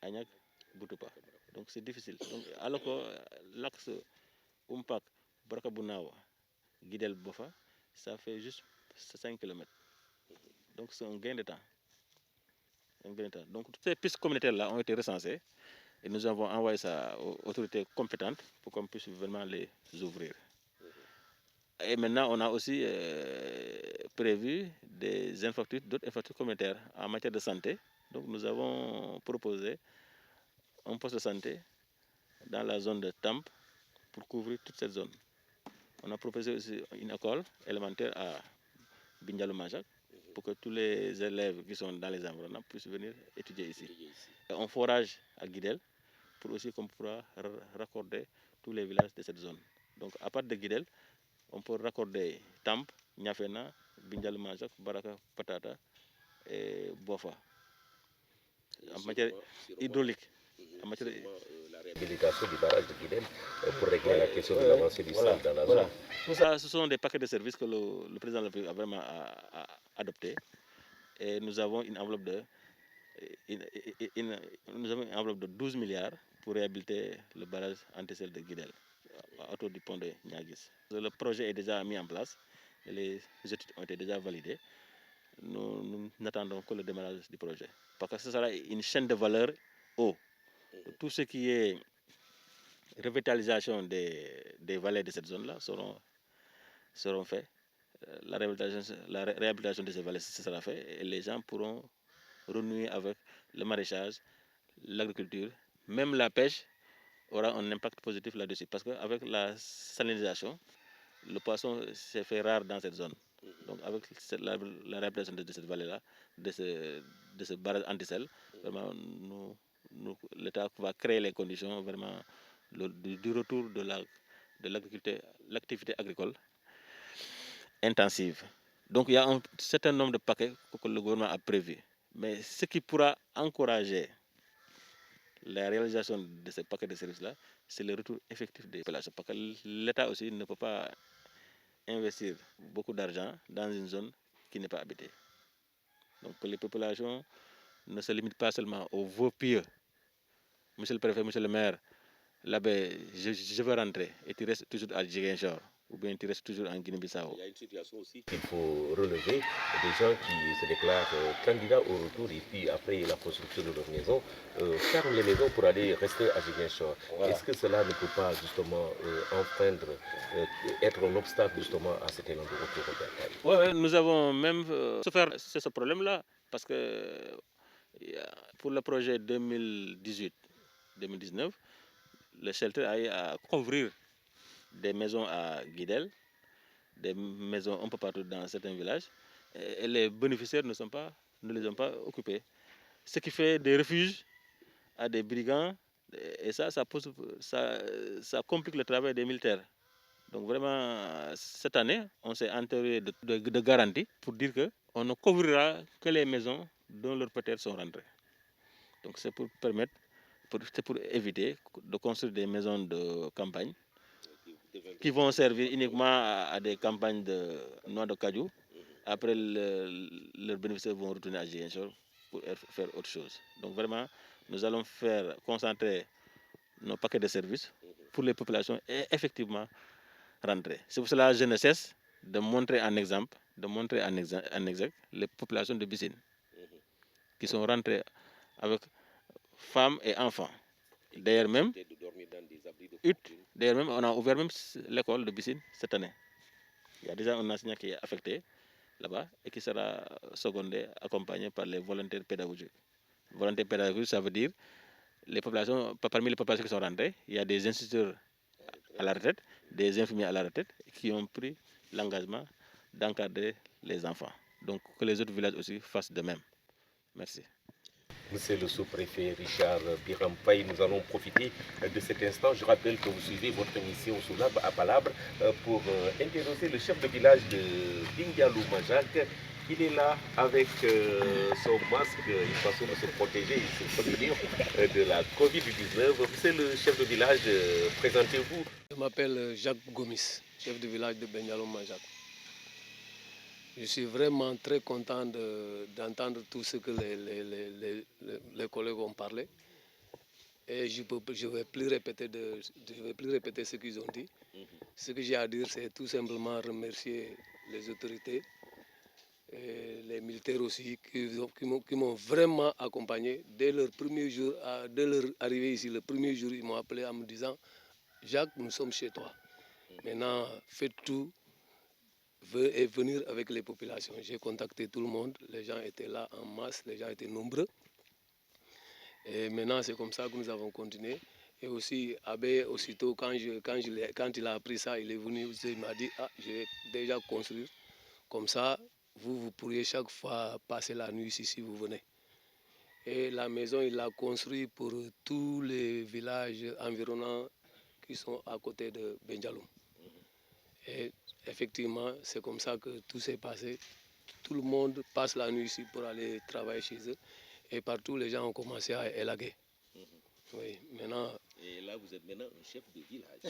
Agnac Boutoupa. Donc c'est difficile. Donc, alors que l'axe Umpak Barakabounao, Guidel Bofa, ça fait juste 5 km. Donc c'est un gain de temps. Donc toutes ces pistes communautaires-là ont été recensées et nous avons envoyé ça aux autorités compétentes pour qu'on puisse vraiment les ouvrir. Et maintenant, on a aussi prévu des infrastructures, d'autres infrastructures communautaires en matière de santé. Donc nous avons proposé un poste de santé dans la zone de Tamp pour couvrir toute cette zone. On a proposé aussi une école élémentaire à Bindialo Majak pour que tous les élèves qui sont dans les environnements puissent venir étudier ici. Et un forage à Guidel pour aussi qu'on pourra raccorder tous les villages de cette zone. Donc à part de Guidel, on peut raccorder Tamp, Niafena, Bindialo Majak, Baraka Patata et Bofa. En matière hydraulique. En matière la réhabilitation du barrage de Guidel pour régler la question de l'avancée du sable dans la zone. Tout ça, ce sont des paquets de services que le président de la République a vraiment adoptés. Et nous avons une enveloppe de 12 milliards pour réhabiliter le barrage anti-sel de Guidel, autour du pont de Niagis. Le projet est déjà mis en place et les études ont été déjà validées. Nous n'attendons que le démarrage du projet. Parce que ce sera une chaîne de valeur eau. Tout ce qui est revitalisation des vallées de cette zone-là seront faits. La réhabilitation de ces vallées sera faite et les gens pourront renouer avec le maraîchage, l'agriculture, même la pêche aura un impact positif là-dessus. Parce qu'avec la salinisation, le poisson s'est fait rare dans cette zone. Donc avec la réhabilitation de cette vallée-là, de ce barrage anti-sel, vraiment, l'État va créer les conditions vraiment du retour de l'activité agricole intensive. Donc il y a un certain nombre de paquets que le gouvernement a prévus. Mais ce qui pourra encourager la réalisation de ces paquets de services-là, c'est le retour effectif des populations. Parce que l'État aussi ne peut pas investir beaucoup d'argent dans une zone qui n'est pas habitée. Donc les populations ne se limitent pas seulement aux vœux pieux. Monsieur le préfet, monsieur le maire, là-bas, je veux rentrer et tu restes toujours à Ziguinchor ou bien tu restes toujours en Guinée-Bissau. Il y a une situation aussi qu'il faut relever, des gens qui se déclarent candidats au retour et puis après la construction de leur maison, ferment les maisons pour aller rester à Ziguinchor. Voilà. Est-ce que cela ne peut pas justement enfreindre, être un obstacle justement à cet élan de retour au Bercail? Oui, nous avons même souffert de ce problème-là parce que pour le projet 2018-2019, le shelter a eu à couvrir des maisons à Guidel, des maisons un peu partout dans certains villages, et les bénéficiaires ne les ont pas occupés. Ce qui fait des refuges à des brigands, et ça complique le travail des militaires. Donc vraiment, cette année, on s'est entouré de garanties pour dire on ne couvrira que les maisons dont leurs propriétaires sont rentrés. Donc c'est pour permettre, c'est pour éviter de construire des maisons de campagne qui vont servir uniquement à des campagnes de noix de cajou. Après, leurs bénéficiaires vont retourner à Ziguinchor pour faire autre chose. Donc vraiment, nous allons concentrer nos paquets de services pour les populations et effectivement rentrer. C'est pour cela que je ne cesse de montrer en exemple, les populations de Bissine qui sont rentrées avec femmes et enfants. D'ailleurs même, on a ouvert même l'école de Bissine cette année. Il y a déjà un enseignant qui est affecté là-bas et qui sera secondé, accompagné par les volontaires pédagogiques. Volontaires pédagogiques, ça veut dire parmi les populations qui sont rentrées, il y a des instituteurs à la retraite, des infirmiers à la retraite qui ont pris l'engagement d'encadrer les enfants. Donc que les autres villages aussi fassent de même. Merci. Monsieur le sous-préfet Richard Birampaï, nous allons profiter de cet instant. Je rappelle que vous suivez votre émission sous l'arbre à Palabre pour interroger le chef de village de Bingalou Manjak. Il est là avec son masque, une façon de se protéger, il se prémunir de la Covid-19. Monsieur le chef de village, présentez-vous. Je m'appelle Jacques Gomis, chef de village de Bingalou Manjak. Je suis vraiment très content d'entendre tout ce que les collègues ont parlé. Et je ne vais plus répéter ce qu'ils ont dit. Ce que j'ai à dire, c'est tout simplement remercier les autorités et les militaires aussi qui m'ont vraiment accompagné. Dès leur premier jour, dès leur arrivée ici, le premier jour, ils m'ont appelé en me disant « Jacques, nous sommes chez toi. Maintenant, faites tout. Et venir avec les populations. » J'ai contacté tout le monde, les gens étaient là en masse, les gens étaient nombreux. Et maintenant, c'est comme ça que nous avons continué. Et aussi, Abbé, aussitôt, quand il a appris ça, il est venu, il m'a dit « Ah, je vais déjà construire. Comme ça, vous pourriez chaque fois passer la nuit ici si vous venez. » Et la maison, il l'a construite pour tous les villages environnants qui sont à côté de Bingalou. Et effectivement, c'est comme ça que tout s'est passé. Tout le monde passe la nuit ici pour aller travailler chez eux. Et partout, les gens ont commencé à élaguer. Oui, maintenant... Et là, vous êtes maintenant un chef de village.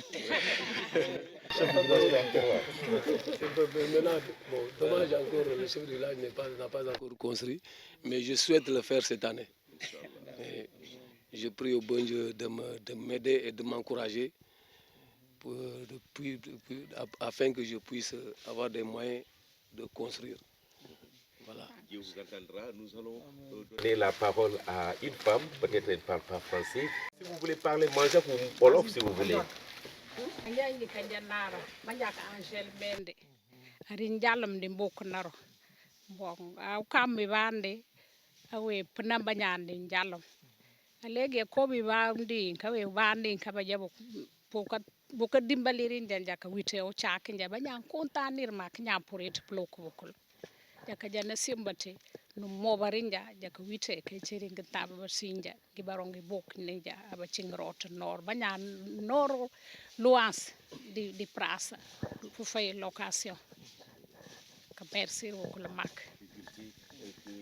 Maintenant, bon, dommage encore, le chef de village n'a pas encore construit. Mais je souhaite le faire cette année. Et je prie au bon Dieu de m'aider et de m'encourager afin que je puisse avoir des moyens de construire. Voilà. Dieu vous entendra. Nous allons donner la parole à une femme, peut-être elle ne parle pas français. Si vous voulez parler, mangez ou Wolof si vous voulez. Buka dimbalirin jan jaka wite o chaki nja banya kontanir mak nya puret plok bukul jaka jana simbate no mobarinja jaka wite ke chiring taba basinja gibarongi bok ninja aba chingrot nor banya nor luas di prasa pour faire location ka persi bukul mak.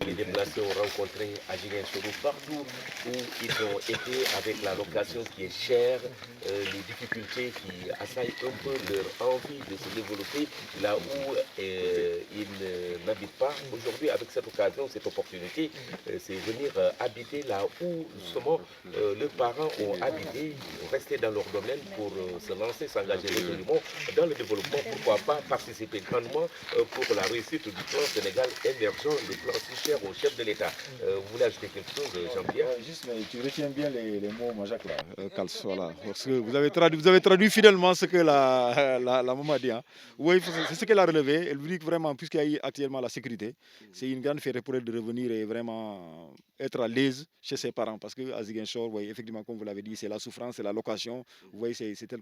Les déplacés ont rencontré à Ziguinchor partout où ils ont été avec la location qui est chère, les difficultés qui assaillent un peu leur envie de se développer là où ils n'habitent pas. Aujourd'hui, avec cette occasion, cette opportunité, c'est venir habiter là où justement leurs parents ont habité, rester dans leur domaine pour se lancer, s'engager résolument dans le développement. Pourquoi pas participer grandement pour la réussite du plan Sénégal émergent, le plan si cher au chef de l'État. Vous voulez ajouter quelque chose, Jean-Pierre? Juste, mais tu retiens bien les mots, Majak, là, Kals, voilà. Parce que vous avez traduit fidèlement ce que la maman a dit. Hein. Oui, c'est ce qu'elle a relevé. Elle vous dit que vraiment, puisqu'il y a actuellement la sécurité, c'est une grande fierté pour elle de revenir et vraiment être à l'aise chez ses parents. Parce qu'à Ziguinchor, oui, effectivement, comme vous l'avez dit, c'est la souffrance, c'est la location. Vous voyez,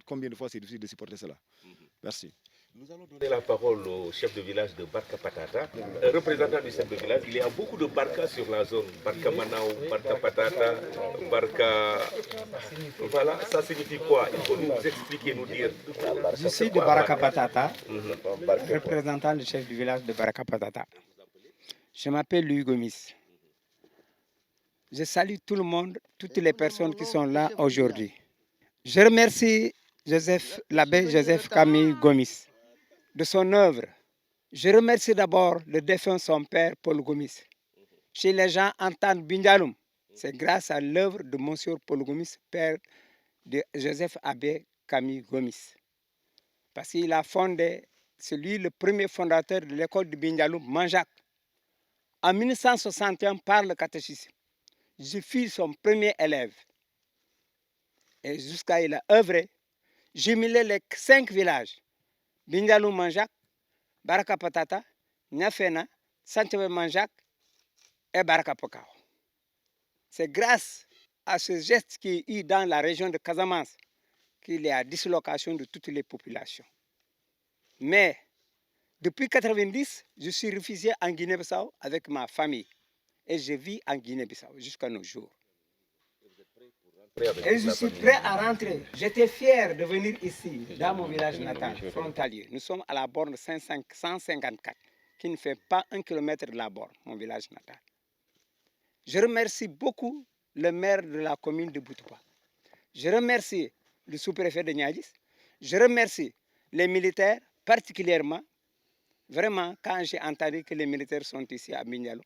combien de fois c'est difficile de supporter cela. Merci. Nous allons donner la parole au chef de village de Barka Patata, représentant du chef de village. Il y a beaucoup de barkas sur la zone. Barka Manao, Barka Patata, Barka... Voilà, ça signifie quoi? Il faut nous expliquer, nous dire. Je suis de Baraka Patata, représentant du chef du village de Baraka Patata. Je m'appelle Louis Gomis. Je salue tout le monde, toutes les personnes qui sont là aujourd'hui. Je remercie l'abbé Joseph Camille Gomis de son œuvre. Je remercie d'abord le défunt son père Paul Gomis. Chez les gens entendent Bindialoum, c'est grâce à l'œuvre de Monsieur Paul Gomis, père de Joseph Abbé Camille Gomis. Parce qu'il a fondé, c'est lui le premier fondateur de l'école de Bindialoum, Manjac. En 1961, par le catéchisme, je fus son premier élève. Et jusqu'à il a œuvré, jumelé les 5 villages, Bindialoum Manjac, Baraka Patata, Niafena, Santiago Manjac et Baraka Pokao. C'est grâce à ce geste qui est eu dans la région de Casamance qu'il y a dislocation de toutes les populations. Mais depuis 1990, je suis réfugié en Guinée-Bissau avec ma famille. Et je vis en Guinée-Bissau jusqu'à nos jours. Et je suis prêt à rentrer. J'étais fier de venir ici, dans mon village natal, frontalier. Nous sommes à la borne 154, qui ne fait pas 1 kilomètre de la borne, mon village natal. Je remercie beaucoup le maire de la commune de Boutoupa. Je remercie le sous-préfet de Niadis. Je remercie les militaires, particulièrement. Vraiment, quand j'ai entendu que les militaires sont ici à Bindialoum,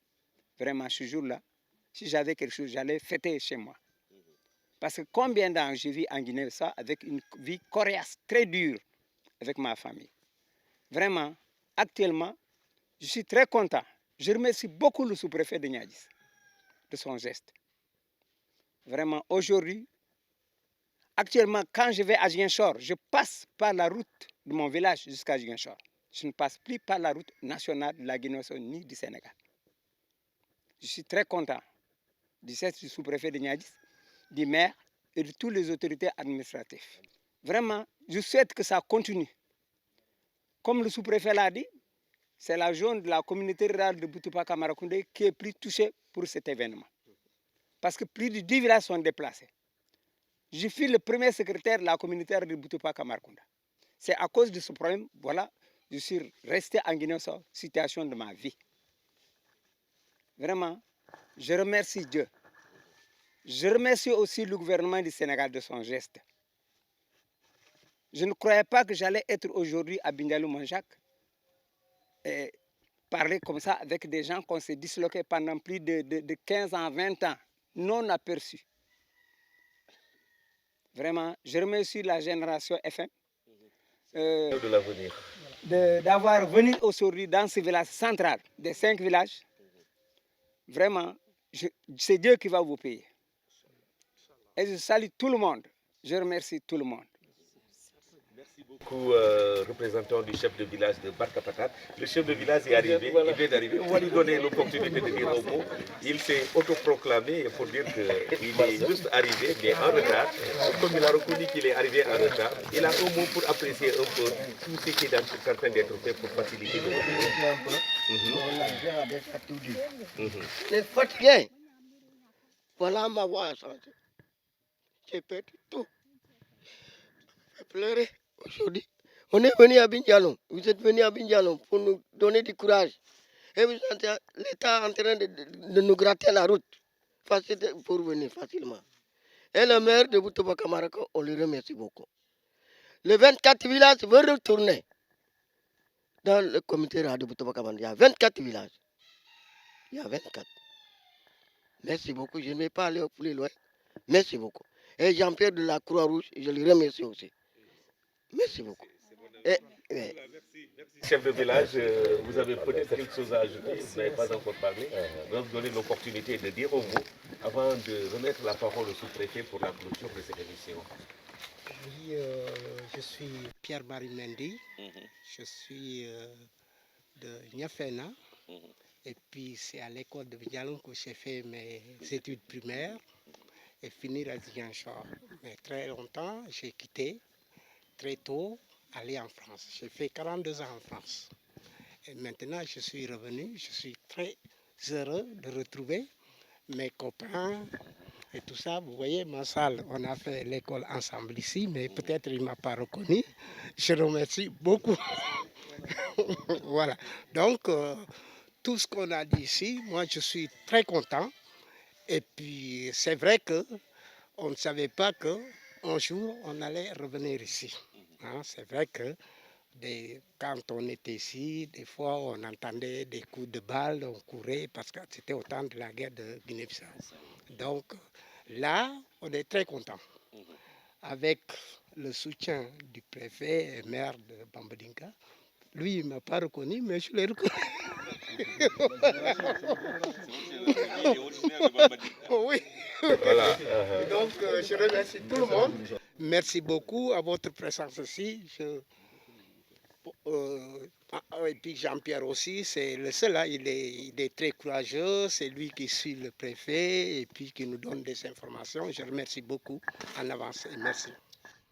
vraiment, ce jour-là, si j'avais quelque chose, j'allais fêter chez moi. Parce que combien d'années je vis en Guinée-Bissau avec une vie coriace, très dure, avec ma famille. Vraiment, actuellement, je suis très content. Je remercie beaucoup le sous-préfet de Niadis de son geste. Vraiment, aujourd'hui, actuellement, quand je vais à Ziguinchor, je passe par la route de mon village jusqu'à Ziguinchor. Je ne passe plus par la route nationale de la Guinée-Bissau ni du Sénégal. Je suis très content du geste du sous-préfet de Niadis, du maire et de toutes les autorités administratives. Vraiment, je souhaite que ça continue. Comme le sous-préfet l'a dit, c'est la zone de la communauté rurale de Boutoupa-Camaracoundé qui est plus touchée pour cet événement. Parce que plus de 10 villages sont déplacés. Je suis le premier secrétaire de la communauté de Boutoupa-Camaracounda. C'est à cause de ce problème, voilà, je suis resté en Guinée-Bissau, situation de ma vie. Vraiment, je remercie Dieu. Je remercie aussi le gouvernement du Sénégal de son geste. Je ne croyais pas que j'allais être aujourd'hui à Bindialoum Manjac et parler comme ça avec des gens qu'on s'est disloqués pendant plus de 15 ans, 20 ans, non aperçus. Vraiment, je remercie la génération FM d'avoir venu aujourd'hui dans ce village central des 5 villages. Vraiment, c'est Dieu qui va vous payer. Et je salue tout le monde. Je remercie tout le monde. Merci beaucoup, représentant du chef de village de Barka-Patate. Le chef de village est arrivé, il vient d'arriver. On va lui donner l'opportunité de dire un mot. Il s'est autoproclamé pour dire qu'il est juste arrivé, mais en retard. Comme il a reconnu qu'il est arrivé en retard, il a un mot pour apprécier un peu tout ce qui est en train d'être fait pour faciliter le monde. Les fatigués, voilà ma voix a changé. J'ai perdu tout. J'ai pleuré aujourd'hui. On est venu à Bindialoum. Vous êtes venu à Bindialoum pour nous donner du courage. Et l'État est en train de nous gratter la route pour venir facilement. Et le maire de Boutoupa Camarako, on le remercie beaucoup. Les 24 villages veulent retourner dans le comité de Boutoupa Camarako. Il y a 24 villages. Il y a 24. Merci beaucoup. Je ne vais pas aller plus loin. Merci beaucoup. Et Jean-Pierre de la Croix-Rouge, je le remercie aussi. Merci beaucoup. Merci. Chef de village, vous avez peut-être quelque chose à ajouter, vous n'avez pas encore parlé. Je vais vous donner l'opportunité de dire au mot avant de remettre la parole au sous-préfet pour la clôture de cette émission. Oui, je suis Pierre-Marie Mendy, je suis de Niafena, et puis c'est à l'école de Bindialoum que j'ai fait mes études primaires et finir à Ziguinchor. Mais très longtemps, j'ai quitté, très tôt, aller en France. J'ai fait 42 ans en France. Et maintenant, je suis revenu, je suis très heureux de retrouver mes copains et tout ça. Vous voyez ma salle, on a fait l'école ensemble ici, mais peut-être il ne m'a pas reconnu. Je remercie beaucoup. Voilà. Donc, tout ce qu'on a dit ici, moi je suis très content. Et puis c'est vrai qu'on ne savait pas qu'un jour on allait revenir ici. Hein, c'est vrai que quand on était ici, des fois on entendait des coups de balle, on courait parce que c'était au temps de la guerre de Guinée-Bissau. Donc là, on est très content. Avec le soutien du préfet et maire de Bambadinka. Lui, il ne m'a pas reconnu, mais je l'ai reconnu. Oui. Voilà. Donc, je remercie tout le monde. Merci beaucoup à votre présence ici. Et puis Jean-Pierre aussi, c'est le seul là, il est très courageux, c'est lui qui suit le préfet et puis qui nous donne des informations. Je remercie beaucoup en avance et merci.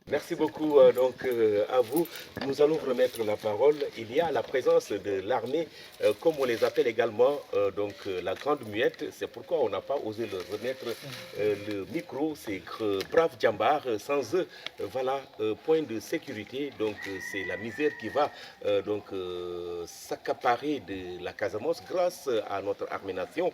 Merci beaucoup à vous. Nous allons remettre la parole. Il y a la présence de l'armée, comme on les appelle également, la grande muette. C'est pourquoi on n'a pas osé leur remettre le micro. C'est brave Djambar. Sans eux, voilà, point de sécurité. Donc c'est la misère qui va s'accaparer de la Casamance grâce à notre armée nation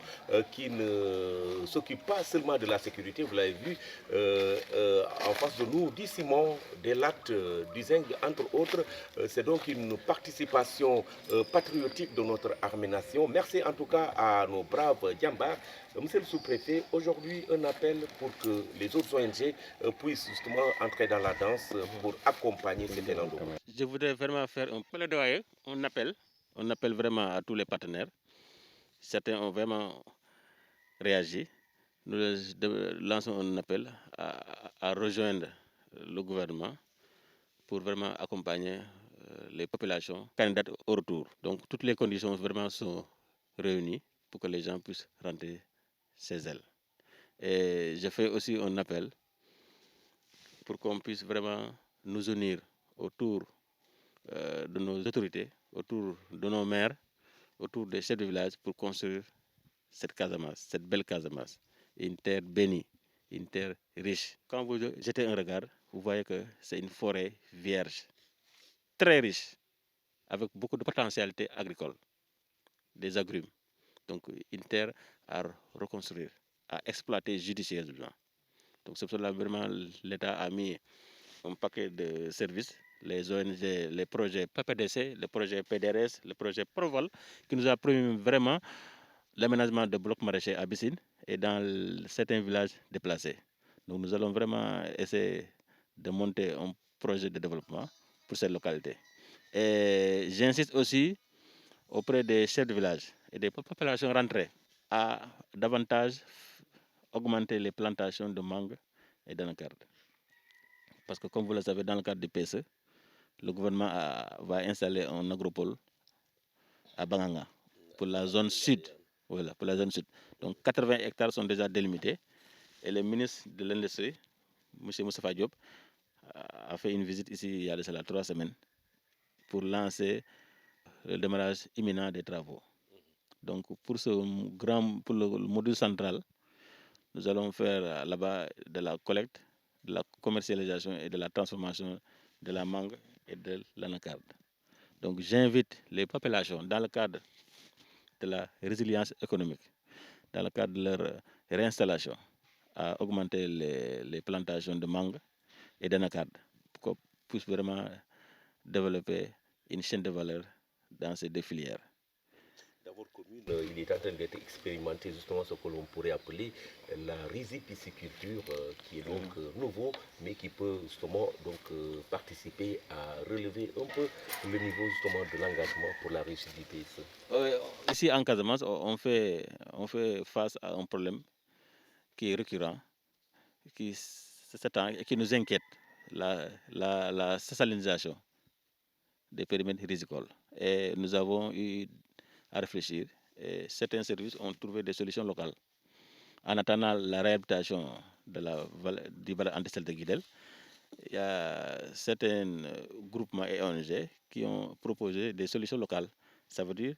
qui ne s'occupe pas seulement de la sécurité. Vous l'avez vu en face de nous, Simon, des lattes du Zeng, entre autres. C'est donc une participation patriotique de notre armée nation. Merci en tout cas à nos braves Djambars. Monsieur le sous-préfet, aujourd'hui un appel pour que les autres ONG puissent justement entrer dans la danse pour accompagner cet élan. Je voudrais vraiment faire un plaidoyer, un appel vraiment à tous les partenaires. Certains ont vraiment réagi. Nous lançons un appel à rejoindre le gouvernement pour vraiment accompagner les populations candidates au retour. Donc toutes les conditions vraiment sont réunies pour que les gens puissent rentrer chez elles. Et je fais aussi un appel pour qu'on puisse vraiment nous unir autour de nos autorités, autour de nos maires, autour des chefs de village pour construire cette Casamance, cette belle Casamance, une terre bénie, une terre riche. Quand vous jetez un regard, vous voyez que c'est une forêt vierge, très riche, avec beaucoup de potentialité agricole, des agrumes. Donc une terre à reconstruire, à exploiter judicieusement. Donc c'est pour cela vraiment l'État a mis un paquet de services, les ONG, les projets PPDC, les projets PDRS, les projets Provol, qui nous a permis vraiment l'aménagement de blocs maraîchers à Bissine et dans certains villages déplacés. Donc nous allons vraiment essayer de monter un projet de développement pour cette localité. Et j'insiste aussi auprès des chefs de village et des populations rentrées à davantage augmenter les plantations de mangue et d'anacarde. Parce que comme vous le savez, dans le cadre du PSE, le gouvernement va installer un agropole à Banganga pour la zone sud. Voilà, pour la zone sud. Donc 80 hectares sont déjà délimités et le ministre de l'Industrie, M. Moustapha Diop, a fait une visite ici il y a de cela 3 semaines pour lancer le démarrage imminent des travaux. Donc pour le module central, nous allons faire là-bas de la collecte, de la commercialisation et de la transformation de la mangue et de l'anacarde. Donc j'invite les populations dans le cadre de la résilience économique, dans le cadre de leur réinstallation, à augmenter les plantations de mangue et d'anacarde pour qu'on puisse vraiment développer une chaîne de valeur dans ces deux filières. Dans votre commune, il est en train d'être expérimenté justement ce que l'on pourrait appeler la rizipisciculture, qui est donc nouveau, mais qui peut justement participer à relever un peu le niveau justement de l'engagement pour la réussite du PSE. Ici en Casamance, on fait face à un problème qui est récurrent, qui s'attend et qui nous inquiète, la salinisation des périmètres rizicoles. Et nous avons eu à réfléchir et certains services ont trouvé des solutions locales. En attendant la réhabilitation du vallée antistel de Guidel, il y a certains groupements et ONG qui ont proposé des solutions locales. Ça veut dire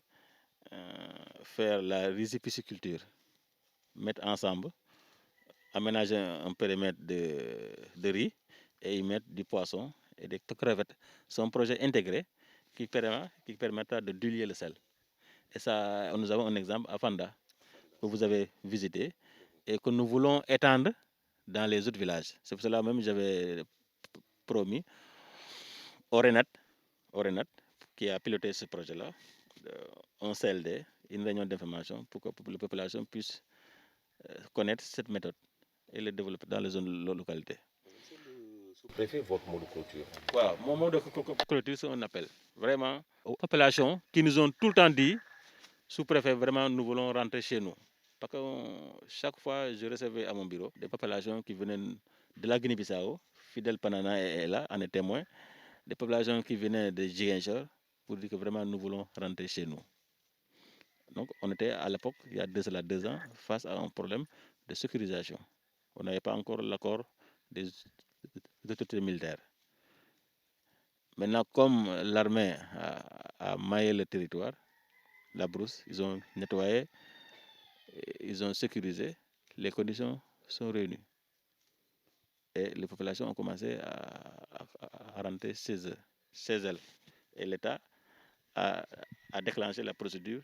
faire la rizipisciculture, mettre ensemble, aménager un périmètre de riz et y mettre du poisson et des crevettes. C'est un projet intégré qui permettra de diluer le sel. Et ça, nous avons un exemple à Fanda, que vous avez visité, et que nous voulons étendre dans les autres villages. C'est pour cela même que j'avais promis au Renat, qui a piloté ce projet-là, un CLD, une réunion d'information pour que la population puisse connaître cette méthode et le développer dans les zones localités. Préférez votre mot de clôture. Voilà, mon mot de clôture, c'est un appel vraiment aux populations qui nous ont tout le temps dit, sous-préfet, vraiment, nous voulons rentrer chez nous. Parce que chaque fois, je recevais à mon bureau des populations qui venaient de la Guinée-Bissau, Fidel Panana est là, en est témoin, des populations qui venaient de Ziguinchor pour dire que vraiment nous voulons rentrer chez nous. Donc on était à l'époque, il y a 2 ans, face à un problème de sécurisation. On n'avait pas encore l'accord des autorités militaires. Maintenant, comme l'armée a maillé le territoire, la brousse, ils ont nettoyé, ils ont sécurisé, les conditions sont réunies. Et les populations ont commencé à rentrer chez elles. Et l'État a déclenché la procédure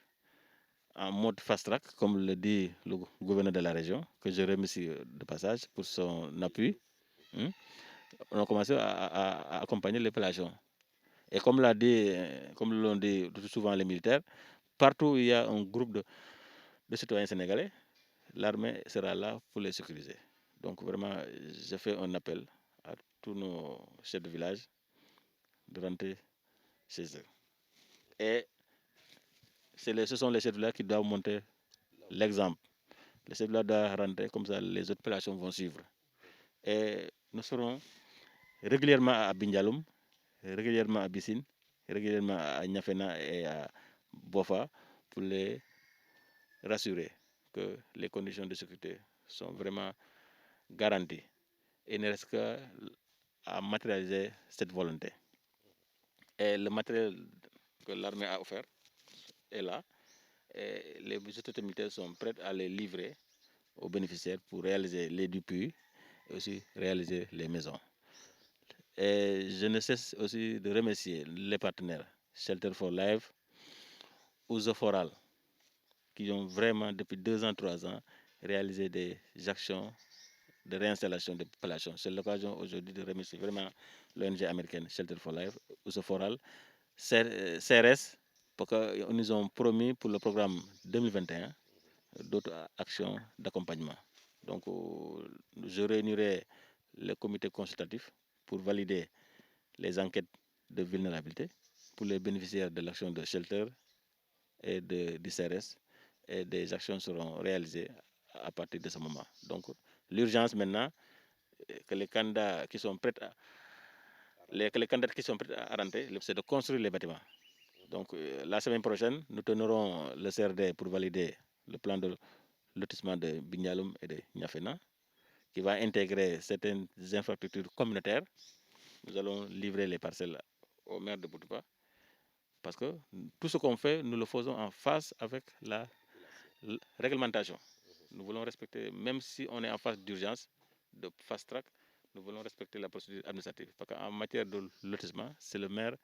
en mode fast-track, comme le dit le gouverneur de la région, que je remercie de passage pour son appui. On a commencé à accompagner les populations. Et comme l'ont dit souvent les militaires, partout où il y a un groupe de citoyens sénégalais, l'armée sera là pour les sécuriser. Donc vraiment, je fais un appel à tous nos chefs de village de rentrer chez eux. Et ce sont les chefs de village qui doivent montrer l'exemple. Les chefs de village doivent rentrer, comme ça les autres populations vont suivre. Et nous serons régulièrement à Bindialoum, régulièrement à Bissine, régulièrement à Niafena et à Bofa pour les rassurer que les conditions de sécurité sont vraiment garanties. Et il ne reste qu'à matérialiser cette volonté. Et le matériel que l'armée a offert est là. Et les autorités militaires sont prêtes à les livrer aux bénéficiaires pour réaliser les dupuis et aussi réaliser les maisons. Et je ne cesse aussi de remercier les partenaires Shelter for Life, Usoforal, qui ont vraiment depuis 2 ans, 3 ans réalisé des actions de réinstallation des populations. C'est l'occasion aujourd'hui de remercier vraiment l'ONG américaine Shelter for Life, Usoforal, CRS, parce qu'ils nous ont promis pour le programme 2021 d'autres actions d'accompagnement. Donc, je réunirai le comité consultatif pour valider les enquêtes de vulnérabilité pour les bénéficiaires de l'action de Shelter et du CRS, et des actions seront réalisées à partir de ce moment. Donc, l'urgence maintenant, que les candidats qui sont prêts à rentrer, c'est de construire les bâtiments. Donc, la semaine prochaine, nous donnerons le CRD pour valider le plan de lotissement de Bignaloum et de Niafena, qui va intégrer certaines infrastructures communautaires. Nous allons livrer les parcelles au maire de Boutoupa, parce que tout ce qu'on fait, nous le faisons en phase avec la réglementation. Nous voulons respecter, même si on est en phase d'urgence, de fast track, nous voulons respecter la procédure administrative. Parce qu'en matière de lotissement, c'est le maire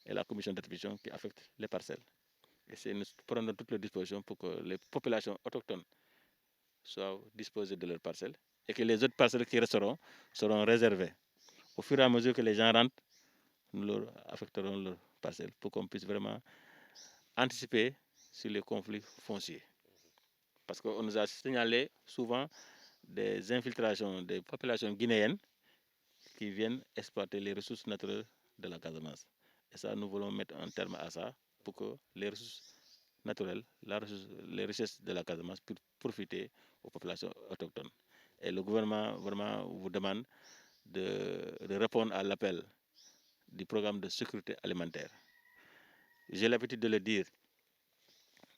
et la commission d'attribution qui affectent les parcelles. Et nous prenons toutes les dispositions pour que les populations autochtones soient disposées de leurs parcelles et que les autres parcelles qui resteront seront réservées. Au fur et à mesure que les gens rentrent, nous leur affecterons leurs parcelles pour qu'on puisse vraiment anticiper sur les conflits fonciers. Parce qu'on nous a signalé souvent des infiltrations des populations guinéennes qui viennent exploiter les ressources naturelles de la Casamance. Et ça, nous voulons mettre un terme à ça pour que les ressources naturelles, les richesses de la Casamance puissent profiter aux populations autochtones. Et le gouvernement vraiment vous demande de répondre à l'appel du programme de sécurité alimentaire. J'ai l'habitude de le dire,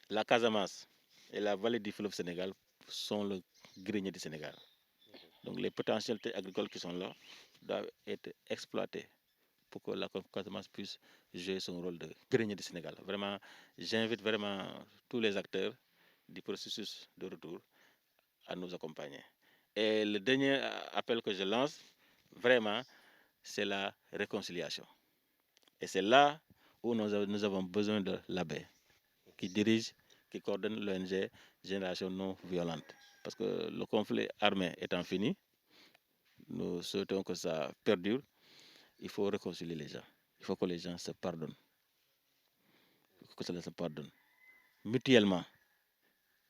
la Casamance et la vallée du fleuve Sénégal sont le grenier du Sénégal. Donc les potentialités agricoles qui sont là doivent être exploitées pour que la Casamance puisse jouer son rôle de grenier du Sénégal. Vraiment, j'invite vraiment tous les acteurs du processus de retour à nous accompagner. Et le dernier appel que je lance, vraiment, c'est la réconciliation. Et c'est là où nous avons besoin de la paix. qui dirige, qui coordonne l'ONG Génération Non Violente. Parce que le conflit armé étant fini, nous souhaitons que ça perdure. Il faut réconcilier les gens. Il faut que les gens se pardonnent. Il faut que cela se pardonne mutuellement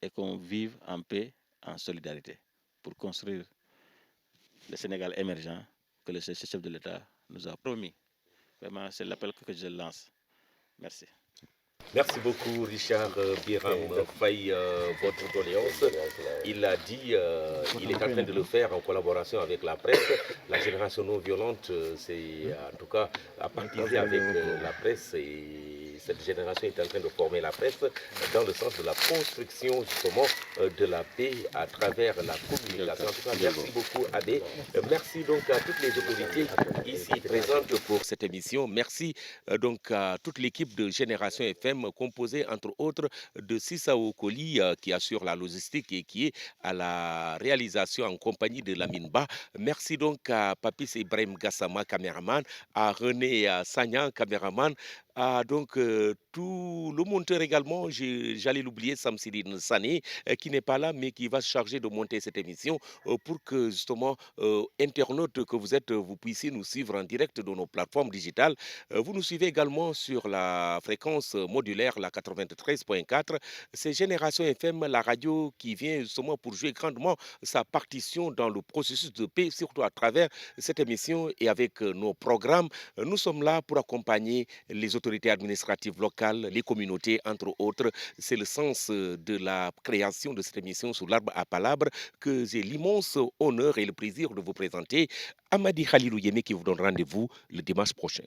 et qu'on vive en paix, en solidarité pour construire le Sénégal émergent que le chef de l'État nous a promis. Vraiment, c'est l'appel que je lance. Merci. Merci beaucoup, Richard Biram Faye, votre doléance. Il l'a dit, il est en train de le faire en collaboration avec la presse. La génération non violente, c'est en tout cas à partir avec la presse et cette génération est en train de former la presse dans le sens de la construction justement de la paix à travers la communication. En tout cas, merci beaucoup, Abbé. Merci donc à toutes les autorités ici présentes pour cette émission. Merci donc à toute l'équipe de Génération FM composée entre autres de Sissao Koli qui assure la logistique et qui est à la réalisation en compagnie de Lamine Ba. Merci donc à Papis Ibrahim Gassama, caméraman, à René Sagnan, caméraman, à donc tout le monteur également, j'allais l'oublier, Samsidine Sané, qui n'est pas là mais qui va se charger de monter cette émission pour que justement internautes que vous êtes, vous puissiez nous suivre en direct dans nos plateformes digitales. Vous nous suivez également sur la fréquence modulaire, la 93.4. C'est Génération FM, la radio qui vient justement pour jouer grandement sa partition dans le processus de paix, surtout à travers cette émission et avec nos programmes. Nous sommes là pour accompagner les autorités administratives locales, les communautés, entre autres. C'est le sens de la création de cette émission sous l'arbre à palabre que j'ai l'immense honneur et le plaisir de vous présenter. Amadi Khalilou Yémé qui vous donne rendez-vous le dimanche prochain.